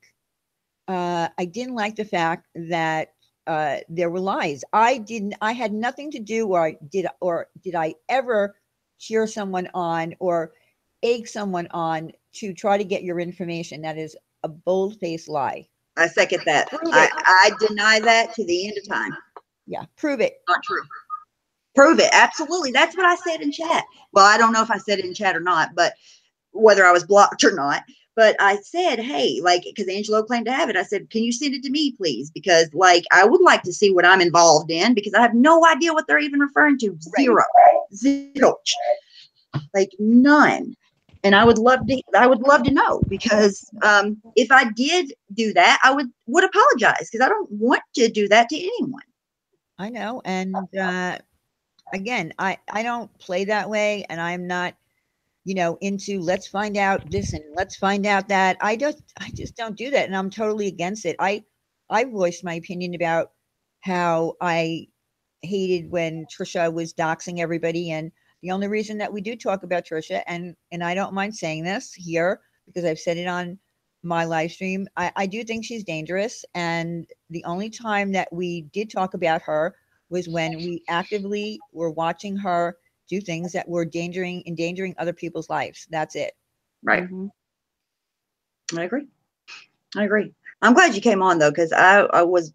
C: the fact that there were lies. I had nothing to do, or did I ever cheer someone on or egg someone on to try to get your information? That is a bold-faced lie.
A: I second that. I deny that to the end of time.
C: Yeah, prove it.
A: Not true. Prove it. Absolutely. That's what I said in chat. Well, I don't know if I said it in chat or not, but whether I was blocked or not. But I said, hey, like, because Angelo claimed to have it. I said, can you send it to me, please? Because, like, I would like to see what I'm involved in because I have no idea what they're even referring to. Zero. Like, none. And I would love to know because if I did do that, I would apologize because I don't want to do that to anyone.
C: I know. And again, I don't play that way, and I'm not, into let's find out this and let's find out that. I just don't do that, and I'm totally against it. I voiced my opinion about how I hated when Trisha was doxing everybody, and the only reason that we do talk about Trisha, and I don't mind saying this here because I've said it on my live stream, I do think she's dangerous, and the only time that we did talk about her was when we actively were watching her do things that were endangering other people's lives. That's it.
A: Right. I agree. I'm glad you came on though, because I was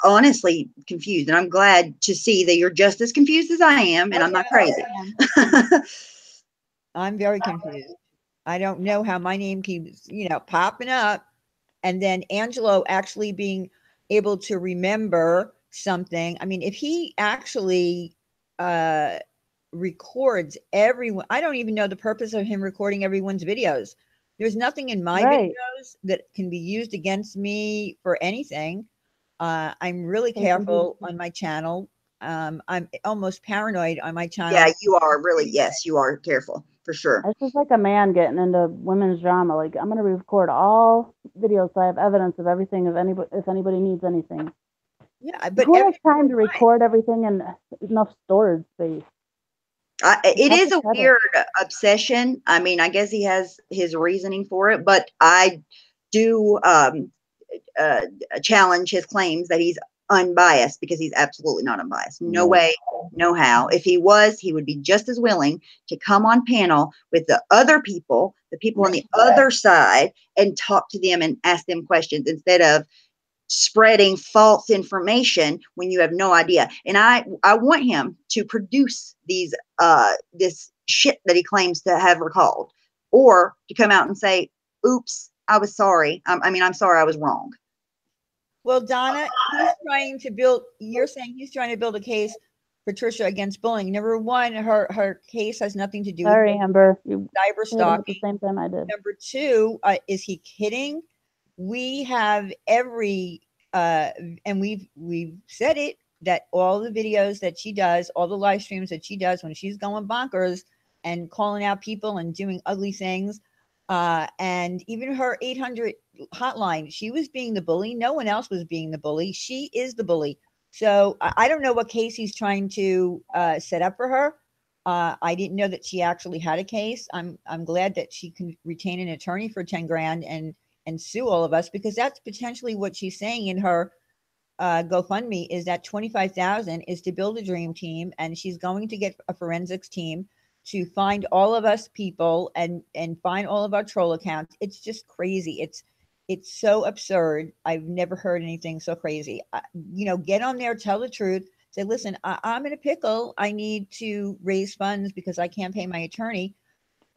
A: honestly confused, and I'm glad to see that you're just as confused as I am, and I'm not crazy.
C: I'm very confused. I don't know how my name keeps, popping up, and then Angelo actually being able to remember something. I mean, if he actually records everyone, I don't even know the purpose of him recording everyone's videos. There's nothing in my videos that can be used against me for anything. I'm really careful on my channel. I'm almost paranoid on my channel.
A: Yeah, you are really. Yes, you are careful for sure.
B: It's just like a man getting into women's drama. Like, I'm gonna record all videos so I have evidence of everything. If anybody needs anything.
C: Yeah, but
B: who has time to record everything and enough storage space?
A: It is a weird obsession. I mean, I guess he has his reasoning for it, but I do challenge his claims that he's unbiased, because he's absolutely not unbiased. No way, no how. If he was, he would be just as willing to come on panel with the other people, the people on the other side, and talk to them and ask them questions instead of spreading false information when you have no idea. And I want him to produce these this shit that he claims to have recalled, or to come out and say, oops, I was sorry. I'm sorry, I was wrong.
C: Well, Donna, he's trying to build, you're saying he's trying to build a case, Patricia, against bullying. Number one, her case has nothing to do
B: Sorry,
C: with
B: Amber. You
C: cyber
B: hit him at
C: stalking.
B: the same time I did.
C: Number two, is he kidding? We have every, and we've said it, that all the videos that she does, all the live streams that she does when she's going bonkers and calling out people and doing ugly things, and even her 800 hotline, she was being the bully. No one else was being the bully. She is the bully. So I don't know what case he's trying to set up for her. I didn't know that she actually had a case. I'm glad that she can retain an attorney for 10 grand and sue all of us, because that's potentially what she's saying in her GoFundMe, is that 25,000 is to build a dream team, and she's going to get a forensics team to find all of us people and find all of our troll accounts. It's just crazy. It's so absurd. I've never heard anything so crazy. Get on there, tell the truth, say, listen, I'm in a pickle. I need to raise funds because I can't pay my attorney.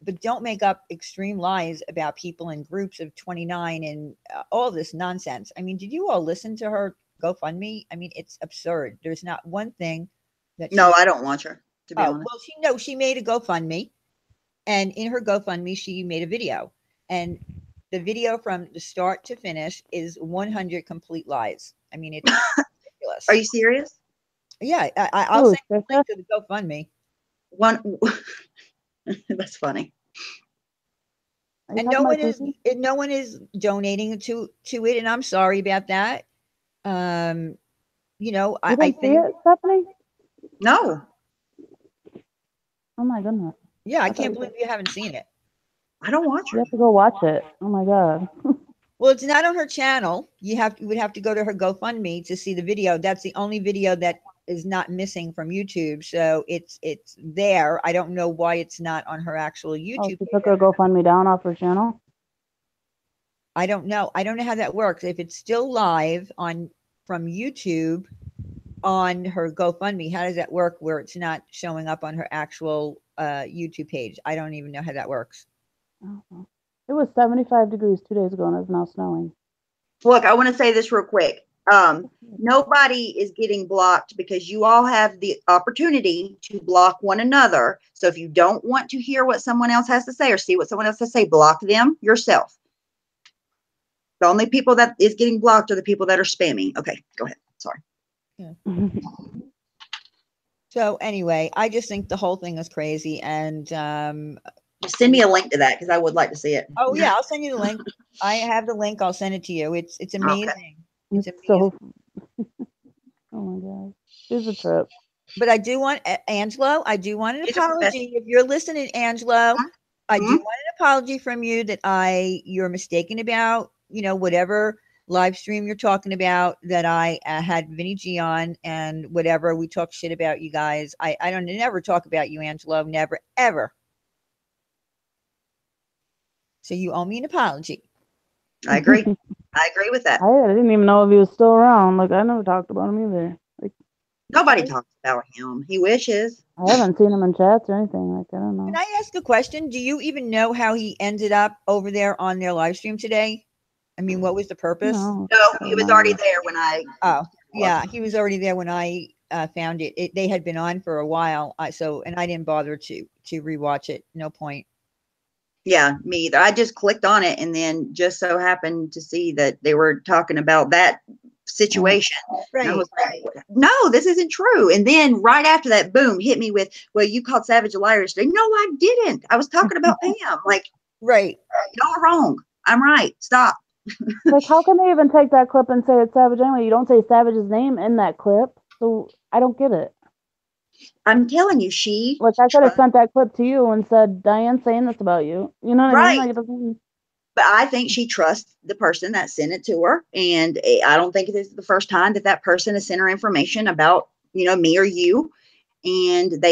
C: But don't make up extreme lies about people in groups of 29 and all this nonsense. I mean, did you all listen to her GoFundMe? I mean, it's absurd. There's not one thing that.
A: No, I don't watch her, to be honest.
C: Well, she made a GoFundMe, and in her GoFundMe, she made a video, and the video from the start to finish is 100 complete lies. I mean, it's ridiculous.
A: Are you serious?
C: Yeah, I'll send you a link to the GoFundMe.
A: That's funny.
C: And no one is donating to it, and I'm sorry about that. I
B: think see it, Stephanie?
A: No.
B: Oh my goodness.
C: Yeah, I can't believe you haven't seen it.
A: I don't watch her.
B: You have to go watch it. Oh my god.
C: Well, it's not on her channel. You would have to go to her GoFundMe to see the video. That's the only video that is not missing from YouTube. So it's there. I don't know why it's not on her actual YouTube.
B: She took her GoFundMe down off her channel?
C: I don't know. I don't know how that works. If it's still live from YouTube on her GoFundMe, how does that work where it's not showing up on her actual YouTube page? I don't even know how that works.
B: It was 75 degrees 2 days ago and it's now snowing.
A: Look, I want to say this real quick. Nobody is getting blocked because you all have the opportunity to block one another. So if you don't want to hear what someone else has to say or see what someone else has to say, block them yourself. The only people that is getting blocked are the people that are spamming. Okay, go ahead. Sorry.
C: Yeah. So anyway, I just think the whole thing is crazy, and
A: send me a link to that because I would like to see it.
C: Oh yeah, I'll send you the link. I have the link. I'll send it to you. It's amazing.
A: Okay.
C: It's amazing.
B: Oh my god, it's a trip.
C: But I do want Angelo. I do want an apology if you're listening, Angelo. I do want an apology from you that you're mistaken about whatever live stream you're talking about, that I had Vinny G on and whatever. We talk shit about you guys. I don't never talk about you, Angelo. Never, ever. So you owe me an apology.
A: I agree. I agree with that.
B: I didn't even know if he was still around. Like, I never talked about him either. Like,
A: nobody talks about him. He wishes.
B: I haven't seen him in chats or anything. Like, I don't know.
C: Can I ask a question? Do you even know how he ended up over there on their live stream today? I mean, what was the purpose?
A: No, he was already there when I.
C: Oh, yeah, he was already there when I found it. They had been on for a while, and I didn't bother to rewatch it. No point.
A: Yeah, me either. I just clicked on it and then just so happened to see that they were talking about that situation.
C: Right.
A: And I was like, no, this isn't true. And then right after that, boom, hit me with, well, you called Savage a liar yesterday. No, I didn't. I was talking about Pam. Like,
C: right.
A: Y'all are wrong. I'm right. Stop.
B: Like, how can they even take that clip and say it's Savage anyway? You don't say Savage's name in that clip. So I don't get it.
A: I'm telling you,
B: like, I could have sent that clip to you and said, Diane's saying this about you. You know what I mean? Like, it doesn't.
A: But I think she trusts the person that sent it to her. And I don't think this is the first time that that person has sent her information about, me or you. And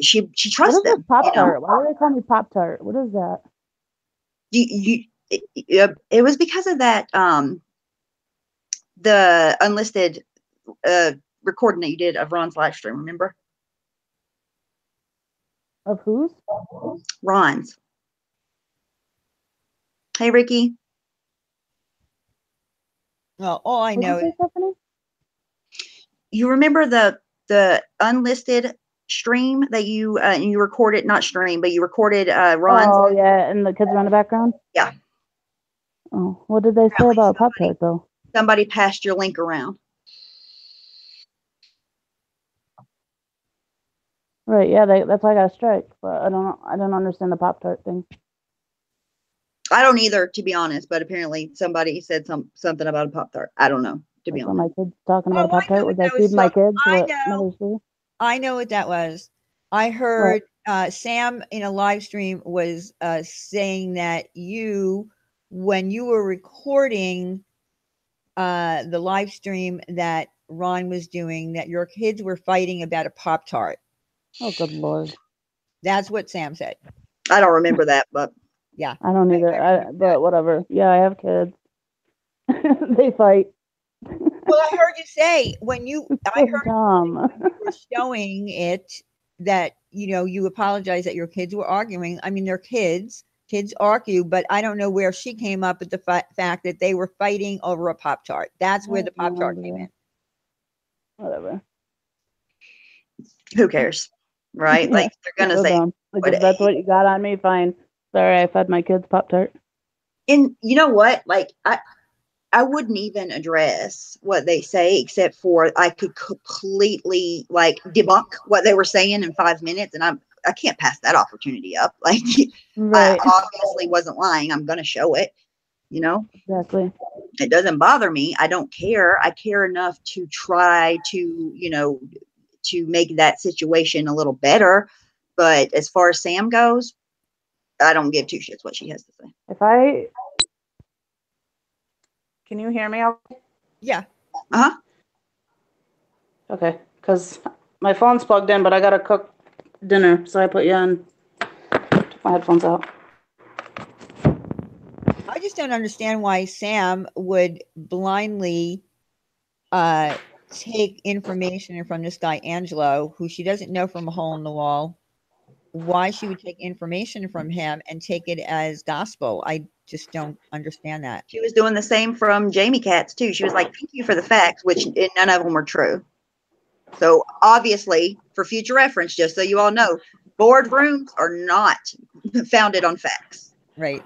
A: she trusts
B: What is
A: them.
B: this Pop-Tart? Why do they call me Pop-Tart? What is that?
A: It was because of that, the unlisted recording that you did of Ron's live stream, remember?
B: Of whose?
A: Ron's. Hey, Ricky.
C: Well, all I
B: What
C: know
B: did you
C: is
B: say, Stephanie?
A: You remember the unlisted stream that you recorded, not stream, but you recorded Ron's?
B: Oh, yeah, and the kids are in the background?
A: Yeah.
B: Oh, what did they say about Pop-Tart, though?
A: Somebody passed your link around.
B: Right, yeah, that's why I got a strike, but I don't understand the Pop-Tart thing.
A: I don't either, to be honest, but apparently somebody said something about a Pop-Tart. I don't know, to be
B: So
A: honest.
B: my kids talking about a
C: Oh, I know
B: Pop-Tart?
C: what
B: Was I
C: that was.
B: feeding my kids
C: I
B: what
C: know.
B: mothers do?
C: I know what that was. I heard Sam in a live stream was saying that when you were recording the live stream that Ron was doing, that your kids were fighting about a Pop-Tart.
B: Oh, good Lord.
C: That's what Sam said.
A: I don't remember that, but
C: Yeah.
B: I don't either, but whatever. Yeah, I have kids. They fight.
C: Well, I heard you say when you
B: Dumb.
C: were showing it that you apologize that your kids were arguing. I mean, they're kids. Kids argue, but I don't know where she came up with the fact that they were fighting over a Pop-Tart. That's where the Pop-Tart came in.
B: Whatever.
A: who cares, right?
B: Yeah,
A: Like they're gonna
B: so
A: say,
B: dumb. Like, if that's what you got on me, fine. Sorry, I fed my kids Pop-Tart.
A: and you know what? Like I wouldn't even address what they say, except for I could completely like debunk what they were saying in 5 minutes, and I can't pass that opportunity up. Like
B: Right.
A: I obviously wasn't lying. I'm gonna show it.
B: Exactly.
A: It doesn't bother me. I don't care. I care enough to try to to make that situation a little better. But as far as Sam goes, I don't give two shits what she has to say.
B: Can you hear me?
C: Yeah.
A: Uh-huh.
B: Okay, because my phone's plugged in, but I gotta cook dinner, so I put you on. Took my headphones out.
C: I just don't understand why Sam would blindly take information from this guy Angelo, who she doesn't know from a hole in the wall. Why she would take information from him and take it as gospel. I just don't understand that.
A: She was doing the same from Jamie Katz too. She was like, thank you for the facts, which none of them were true. So obviously, for future reference, just so you all know, boardrooms are not founded on facts.
C: Right.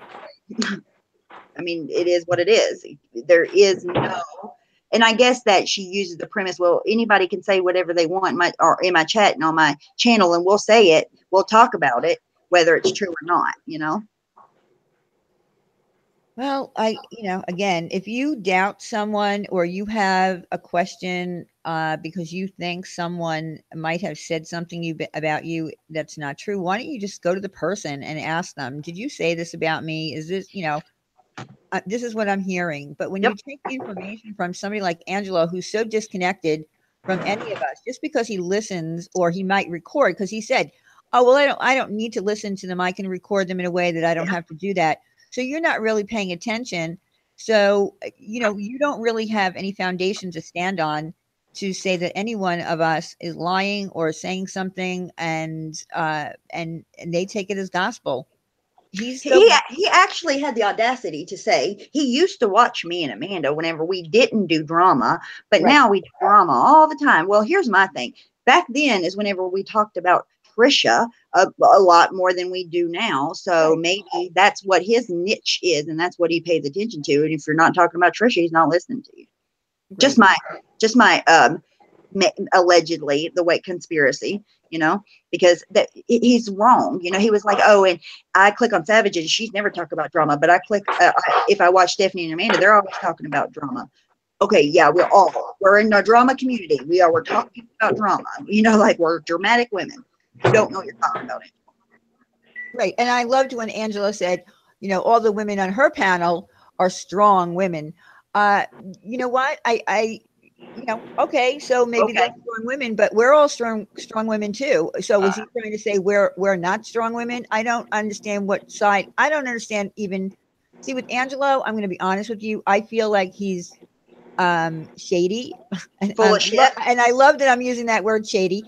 A: I mean, it is what it is. There is no, and I guess that she uses the premise, well, anybody can say whatever they want in my chat and on my channel, and we'll say it. We'll talk about it, whether it's true or not,
C: Well, again, if you doubt someone or you have a question because you think someone might have said something about you that's not true, why don't you just go to the person and ask them, did you say this about me? Is this, this is what I'm hearing. But when you take information from somebody like Angelo, who's so disconnected from any of us, just because he listens or he might record, because he said, oh, well, I don't need to listen to them. I can record them in a way that I don't have to do that. So you're not really paying attention. So, you don't really have any foundation to stand on to say that any one of us is lying or saying something and they take it as gospel. He
A: actually had the audacity to say he used to watch me and Amanda whenever we didn't do drama, but now we do drama all the time. Well, here's my thing. Back then is whenever we talked about Trisha a lot more than we do now. So maybe that's what his niche is, and that's what he pays attention to. And if you're not talking about Trisha, he's not listening to you. Right. Just my allegedly the white conspiracy, because he's wrong. He was like, oh, and I click on Savage and she's never talked about drama, but I click if I watch Stephanie and Amanda, they're always talking about drama. Okay, yeah, we're in a drama community. We're talking about drama. Like we're dramatic women who don't know what you're talking about it.
C: Right. And I loved when Angela said, all the women on her panel are strong women. You know what? Okay, so maybe they're strong women, but we're all strong women too. So is he trying to say we're not strong women? I don't understand what side. I don't understand even. See, with Angelo, I'm going to be honest with you. I feel like he's shady,
A: Full of shit.
C: and I love that I'm using that word shady.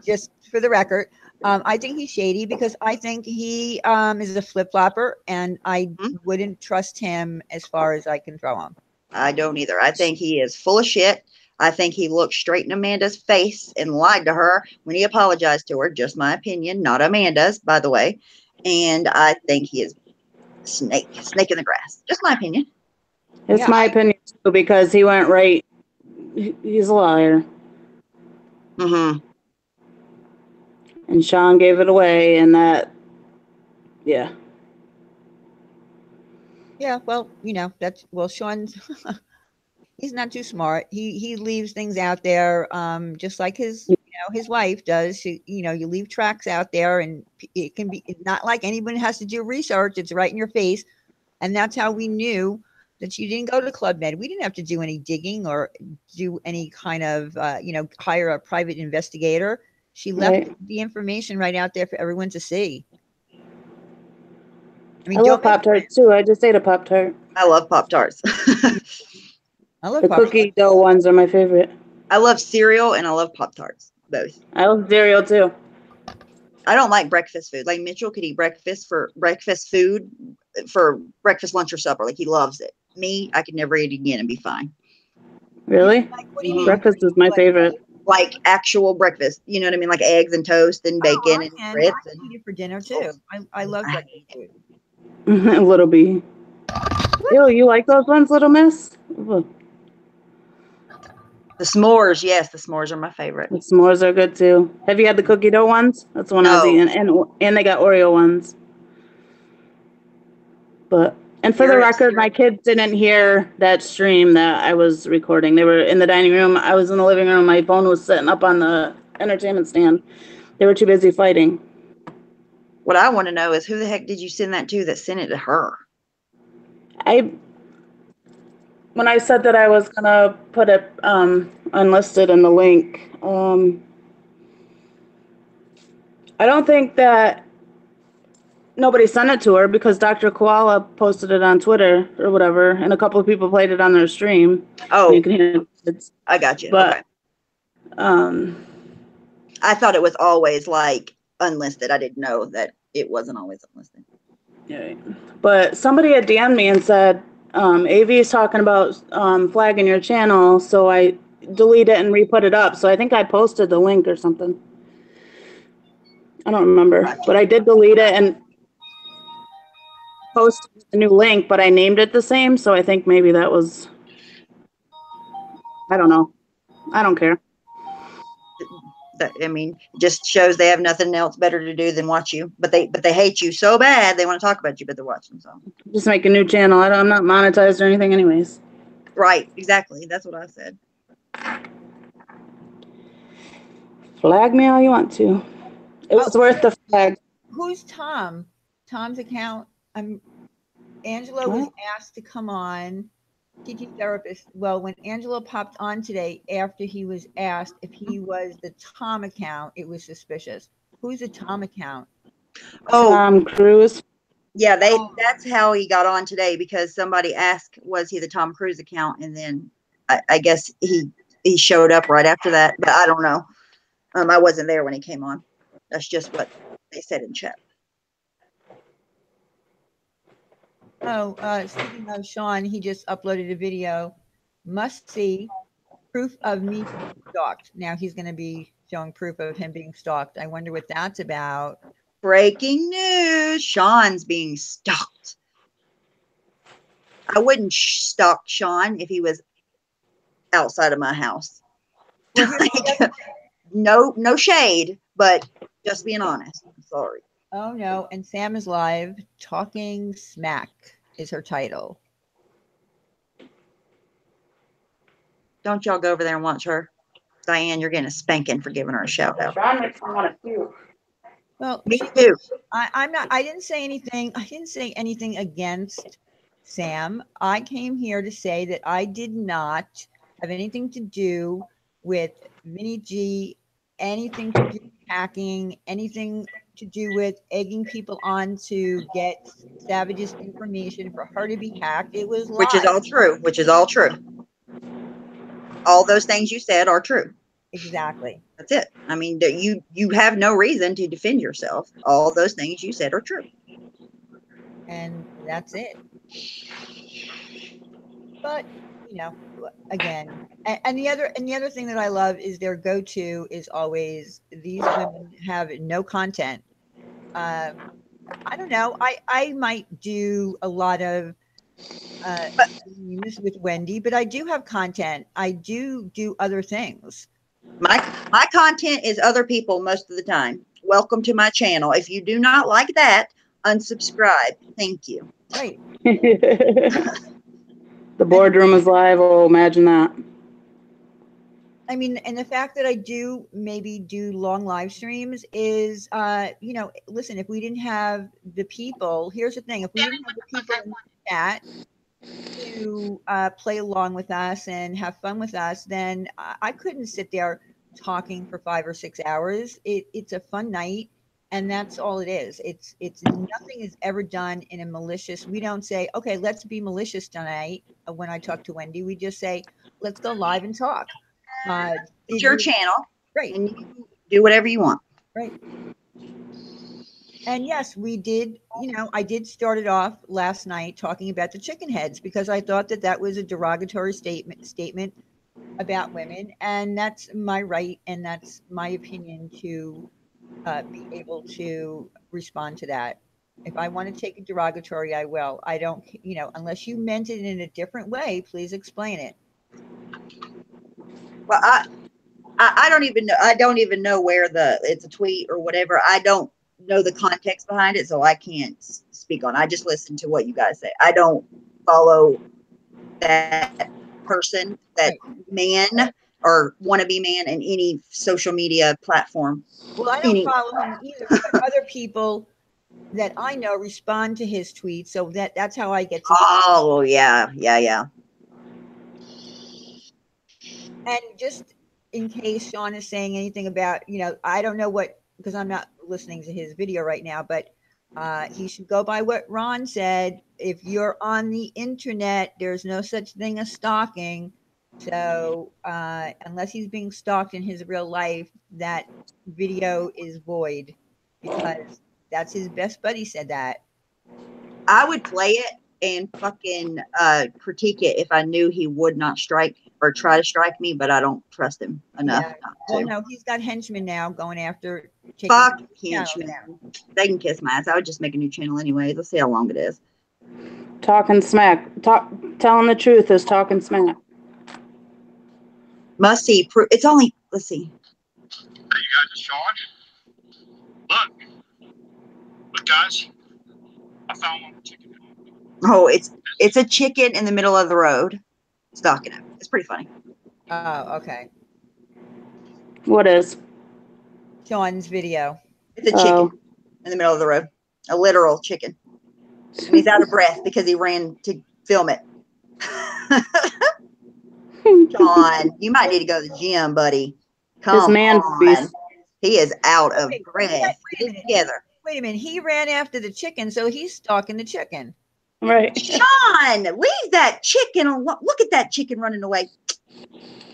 C: Just for the record, I think he's shady because I think he is a flip flopper, and I wouldn't trust him as far as I can throw him.
A: I don't either. I think he is full of shit. I think he looked straight in Amanda's face and lied to her when he apologized to her. Just my opinion, not Amanda's, by the way. And I think he is snake in the grass. Just my opinion.
B: It's my opinion too, because he went right. He's a liar. And Sean gave it away, and that, yeah.
C: Yeah, well, Sean's he's not too smart. He leaves things out there, just like his wife does. You leave tracks out there, and it can be it's not like anyone has to do research. It's right in your face, and that's how we knew that she didn't go to Club Med. We didn't have to do any digging or do any kind of hire a private investigator. She left the information right out there for everyone to see.
B: I love Pop-Tarts too. I just ate a Pop-Tart.
A: I love Pop-Tarts.
C: I love
B: the cookie dough ones are my favorite.
A: I love cereal and I love Pop-Tarts, both.
B: I love cereal too.
A: I don't like breakfast food. Like Mitchell could eat breakfast food for breakfast, lunch, or supper. Like he loves it. Me, I could never eat again and be fine.
B: Really? Breakfast is my favorite.
A: Like actual breakfast. You know what I mean? Like eggs and toast and bacon and grits.
C: I eat it for dinner too. I love breakfast food.
B: Little B. Ew, you like those ones, Little Miss? Ugh.
A: The s'mores, yes, the s'mores are my favorite.
B: The s'mores are good too. Have you had the cookie dough ones? That's the one I was eating, and they got Oreo ones. And for the record, my kids didn't hear that stream that I was recording. They were in the dining room. I was in the living room. My phone was sitting up on the entertainment stand. They were too busy fighting.
A: What I want to know is who the heck did you send that to that sent it to her?
B: When I said that I was going to put it unlisted in the link, I don't think that nobody sent it to her because Dr. Koala posted it on Twitter or whatever, and a couple of people played it on their stream.
A: Oh,
B: you can hear it.
A: I got you.
B: But,
A: okay. I thought it was always like unlisted. I didn't know that it wasn't always unlisted.
B: Yeah. But somebody had DM'd me and said, AV is talking about flagging your channel, so I deleted it and re-put it up. So I think I posted the link or something. I don't remember, but I did delete it and post a new link, but I named it the same, so I think maybe that was, I don't know. I don't care.
A: I mean, just shows they have nothing else better to do than watch you. But they hate you so bad they want to talk about you, but they're watching. So
B: just make a new channel. I'm not monetized or anything, anyways.
A: Right, exactly. That's what I said.
B: Flag me all you want to. It was worth the flag.
C: Who's Tom? Tom's account. Angela was asked to come on. Teaching therapist. Well, when Angela popped on today, after he was asked if he was the Tom account, it was suspicious. Who's the Tom account?
A: Oh,
B: Tom Cruise.
A: Yeah, that's how he got on today because somebody asked, was he the Tom Cruise account? And then I guess he showed up right after that, but I don't know. I wasn't there when he came on. That's just what they said in chat.
C: Oh, speaking of Sean, he just uploaded a video. Must see proof of me being stalked. Now he's going to be showing proof of him being stalked. I wonder what that's about.
A: Breaking news. Sean's being stalked. I wouldn't stalk Sean if he was outside of my house. Like, no shade, but just being honest. I'm sorry.
C: Oh no, and Sam is live. Talking Smack is her title.
A: Don't y'all go over there and watch her. Diane, you're getting a spanking for giving her a shout out.
C: Well,
A: Me
C: see,
A: too.
C: I'm not. I didn't say anything. I didn't say anything against Sam. I came here to say that I did not have anything to do with Vinny G, anything to do with hacking, anything to do with egging people on to get Savage's information for her to be hacked. It was
A: Which is
C: lies.
A: all true. Which is all true. All those things you said are true.
C: Exactly.
A: That's it. I mean, you have no reason to defend yourself. All those things you said are true.
C: And that's it. But again, and the other thing that I love is their go-to is always these women have no content. I don't know. I might do a lot of memes with Wendy, but I do have content. I do other things.
A: My content is other people most of the time. Welcome to my channel. If you do not like that, unsubscribe. Thank you.
C: Right.
B: The boardroom is live. Oh, imagine that.
C: I mean, and the fact that I do maybe do long live streams is, listen, if we didn't have the people, here's the thing: if we didn't have the people in the chat to play along with us and have fun with us, then I couldn't sit there talking for 5 or 6 hours. It's a fun night, and that's all it is. It's nothing is ever done in a malicious. We don't say, okay, let's be malicious tonight. When I talk to Wendy, we just say, let's go live and talk.
A: It's your channel,
C: right?
A: and you do whatever you want.
C: Right. And yes, we did, I did start it off last night talking about the chicken heads because I thought that that was a derogatory statement about women, and that's my right and that's my opinion to be able to respond to that. If I want to take it derogatory, I will. I don't, unless you meant it in a different way, please explain it.
A: Well, I don't even know. I don't even know where it's a tweet or whatever. I don't know the context behind it, so I can't speak on it. I just listen to what you guys say. I don't follow that person, that man or wannabe man in any social media platform.
C: Well, I don't follow him either, but other people that I know respond to his tweets, so that's how I get to.
A: Oh yeah.
C: And just in case Sean is saying anything about, I don't know what, because I'm not listening to his video right now, but he should go by what Ron said. If you're on the internet, there's no such thing as stalking. So unless he's being stalked in his real life, that video is void because that's his best buddy said that.
A: I would play it and fucking critique it if I knew he would not strike or try to strike me, but I don't trust him enough not to.
C: Well, no, he's got henchmen now going after.
A: Fuck henchmen. They can kiss my ass. I would just make a new channel anyways. Let's see how long it is.
B: Talking smack. Telling the truth is talking smack.
A: Must see proof. It's only, let's see.
D: Hey, you guys, it's Sean. Look, guys, I found one chicken.
A: Oh, it's a chicken in the middle of the road, stalking him. It's pretty funny.
C: Oh, okay.
B: What is?
C: Sean's video.
A: It's a chicken in the middle of the road, a literal chicken, and he's out of breath because he ran to film it. Sean, you might need to go to the gym, buddy. Come on. He is out of breath. Get it together.
C: Wait a minute. He ran after the chicken, so he's stalking the chicken.
B: Right.
A: Sean, leave that chicken alone. Look at that chicken running away.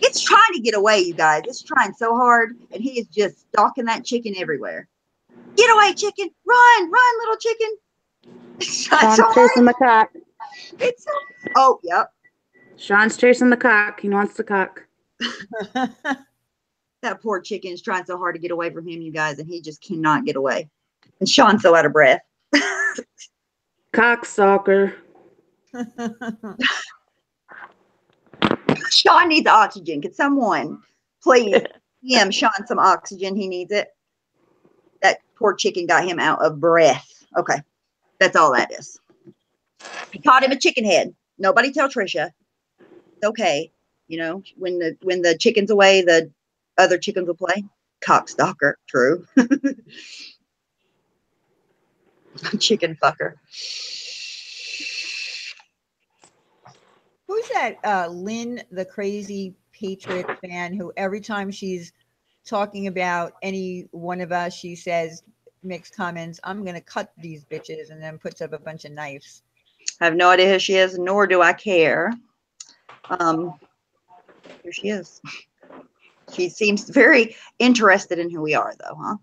A: It's trying to get away, you guys. It's trying so hard, and he is just stalking that chicken everywhere. Get away, chicken. Run, little chicken.
B: Sean's chasing the cock.
A: Oh, yep.
B: Sean's chasing the cock. He wants the cock.
A: That poor chicken is trying so hard to get away from him, you guys, and he just cannot get away. And Sean's so out of breath.
B: Cockstalker.
A: Sean needs oxygen. Could someone please give Sean some oxygen? He needs it. That poor chicken got him out of breath. Okay. That's all that is. He caught him a chicken head. Nobody tell Trisha. It's okay. When the chicken's away, the other chickens will play. Cockstalker. True. Chicken fucker.
C: Who's that? Lynn, the crazy Patriot fan, who every time she's talking about any one of us, she says, makes comments, I'm going to cut these bitches, and then puts up a bunch of knives.
A: I have no idea who she is, nor do I care. Here she is. She seems very interested in who we are, though, huh?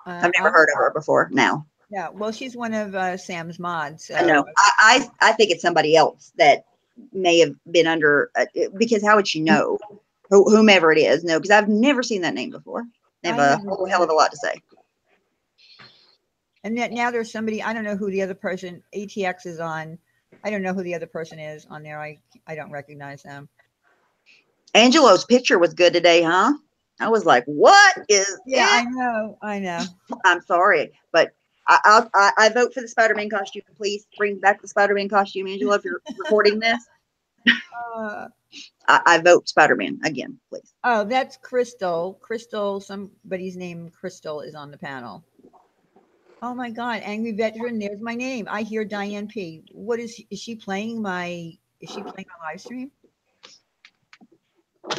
A: I've never heard of her before. Now.
C: Yeah, well, she's one of Sam's mods. So.
A: I know. I think it's somebody else that may have been under, because how would she know? Whomever it is, no, because I've never seen that name before. They have a whole hell of a lot to say.
C: And now there's somebody, I don't know who the other person, ATX is on. I don't know who the other person is on there. I don't recognize them.
A: Angelo's picture was good today, huh? I was like, what is
C: Yeah,
A: it?
C: I know.
A: I'm sorry, but I vote for the Spider-Man costume. Please bring back the Spider-Man costume, Angelo, if you're recording this. I vote Spider-Man again, please.
C: Oh, that's Crystal. Crystal, somebody's name Crystal is on the panel. Oh my God, Angry Veteran, there's my name. I hear Diane P. What is she playing my live stream? I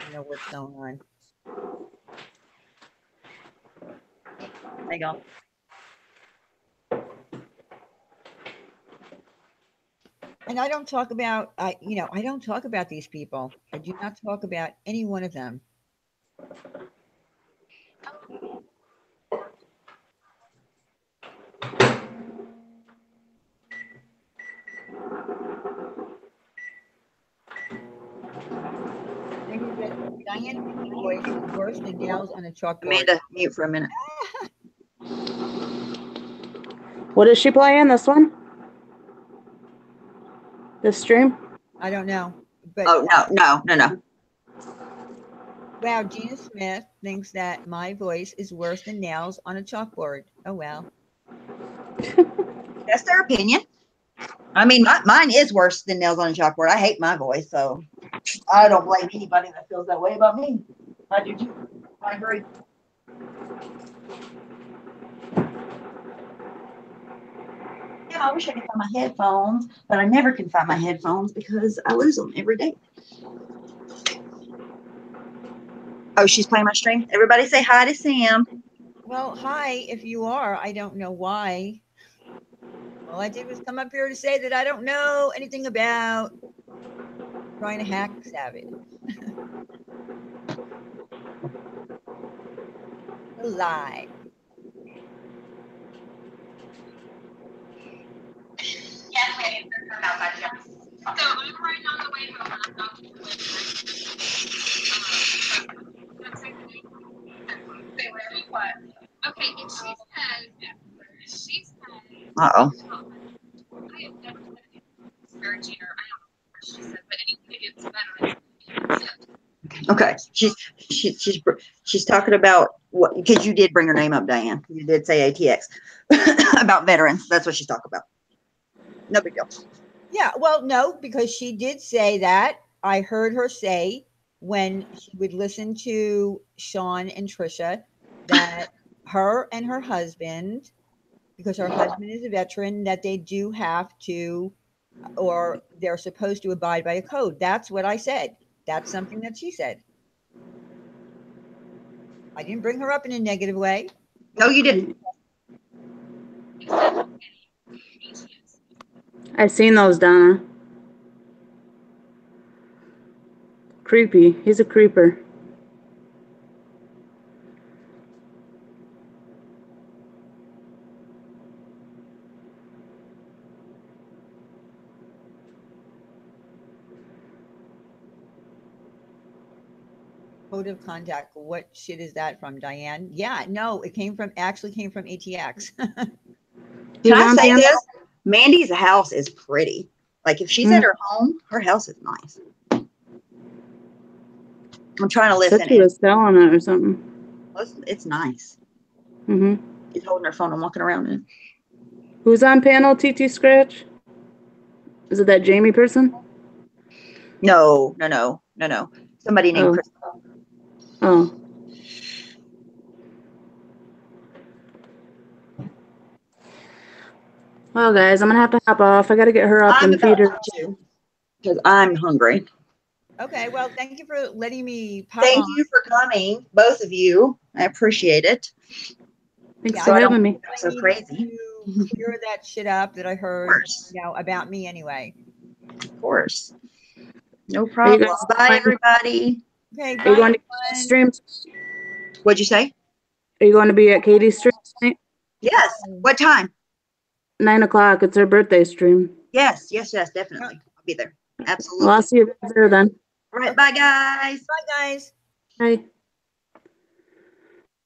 C: don't know what's going on.
A: Hang on.
C: And I don't talk about, I don't talk about these people. I do not talk about any one of them. Diane voice is worse than nails on a chalkboard.
A: Amanda, mute for a minute.
B: What is she playing? This one? This stream?
C: I don't know. But
A: No.
C: Wow, Gina Smith thinks that my voice is worse than nails on a chalkboard. Oh, well.
A: That's their opinion. I mean, mine is worse than nails on a chalkboard. I hate my voice, so I don't blame anybody that feels that way about me. I do too. I agree. Yeah, I wish I could find my headphones, but I never can find my headphones because I lose them every day. Oh, she's playing my stream. Everybody say hi to Sam.
C: Well, hi, if you are. I don't know why. All I did was come up here to say that I don't know anything about trying to hack Savage. Lie.
E: So I'm right on the way home. I'm not say whatever you want. Okay, and she said.
A: Uh-oh.
E: I have never said anything disparaging, or I don't know what she said, but anything against veterans.
A: Okay, she's talking about what, because you did bring her name up, Diane. You did say ATX about veterans. That's what she's talking about. No big deal.
C: Yeah, well, no, because she did say that. I heard her say when she would listen to Sean and Trisha that her and her husband, because her husband is a veteran, that they do have to, or they're supposed to abide by a code. That's what I said. That's something that she said. I didn't bring her up in a negative way.
A: No, you didn't.
B: I've seen those, Donna. Creepy. He's a creeper.
C: Code of contact. What shit is that from, Diane? Yeah, no, it actually came from ATX.
A: Can I say this? Mandy's house is pretty. Like if she's at her home, her house is nice. I'm trying to listen.
B: Said she was selling it or something.
A: It's nice.
B: Mm-hmm.
A: She's holding her phone and walking around in it.
B: Who's on panel, TT Scratch? Is it that Jamie person?
A: No. Somebody named Crystal.
B: Oh. Well, guys, I'm gonna have to hop off. I gotta get her up
A: I'm
B: and feed
A: about
B: her.
A: to because I'm hungry.
C: Okay, well, thank you for letting me pop
A: Thank
C: on.
A: you for coming, both of you. I appreciate it.
B: Thanks
C: Yeah,
B: for
A: So I don't
B: having me.
A: go so
C: needed
A: crazy.
C: to clear that shit up that I
A: Of
C: heard,
A: course.
C: about me anyway.
A: Of course. No
B: Are you
A: problem.
B: guys
A: Bye,
B: going,
A: everybody.
C: Okay,
B: are you
C: bye
B: going to
C: everyone.
B: streams?
A: What'd you say?
B: Are you going to be at Katie's stream tonight?
A: Yes. What time?
B: 9 o'clock. It's her birthday stream.
A: Yes, definitely. I'll be there.
B: Well,
A: Absolutely.
B: I'll see you guys there then.
A: All right. Bye, guys.
C: Bye guys.
B: Bye.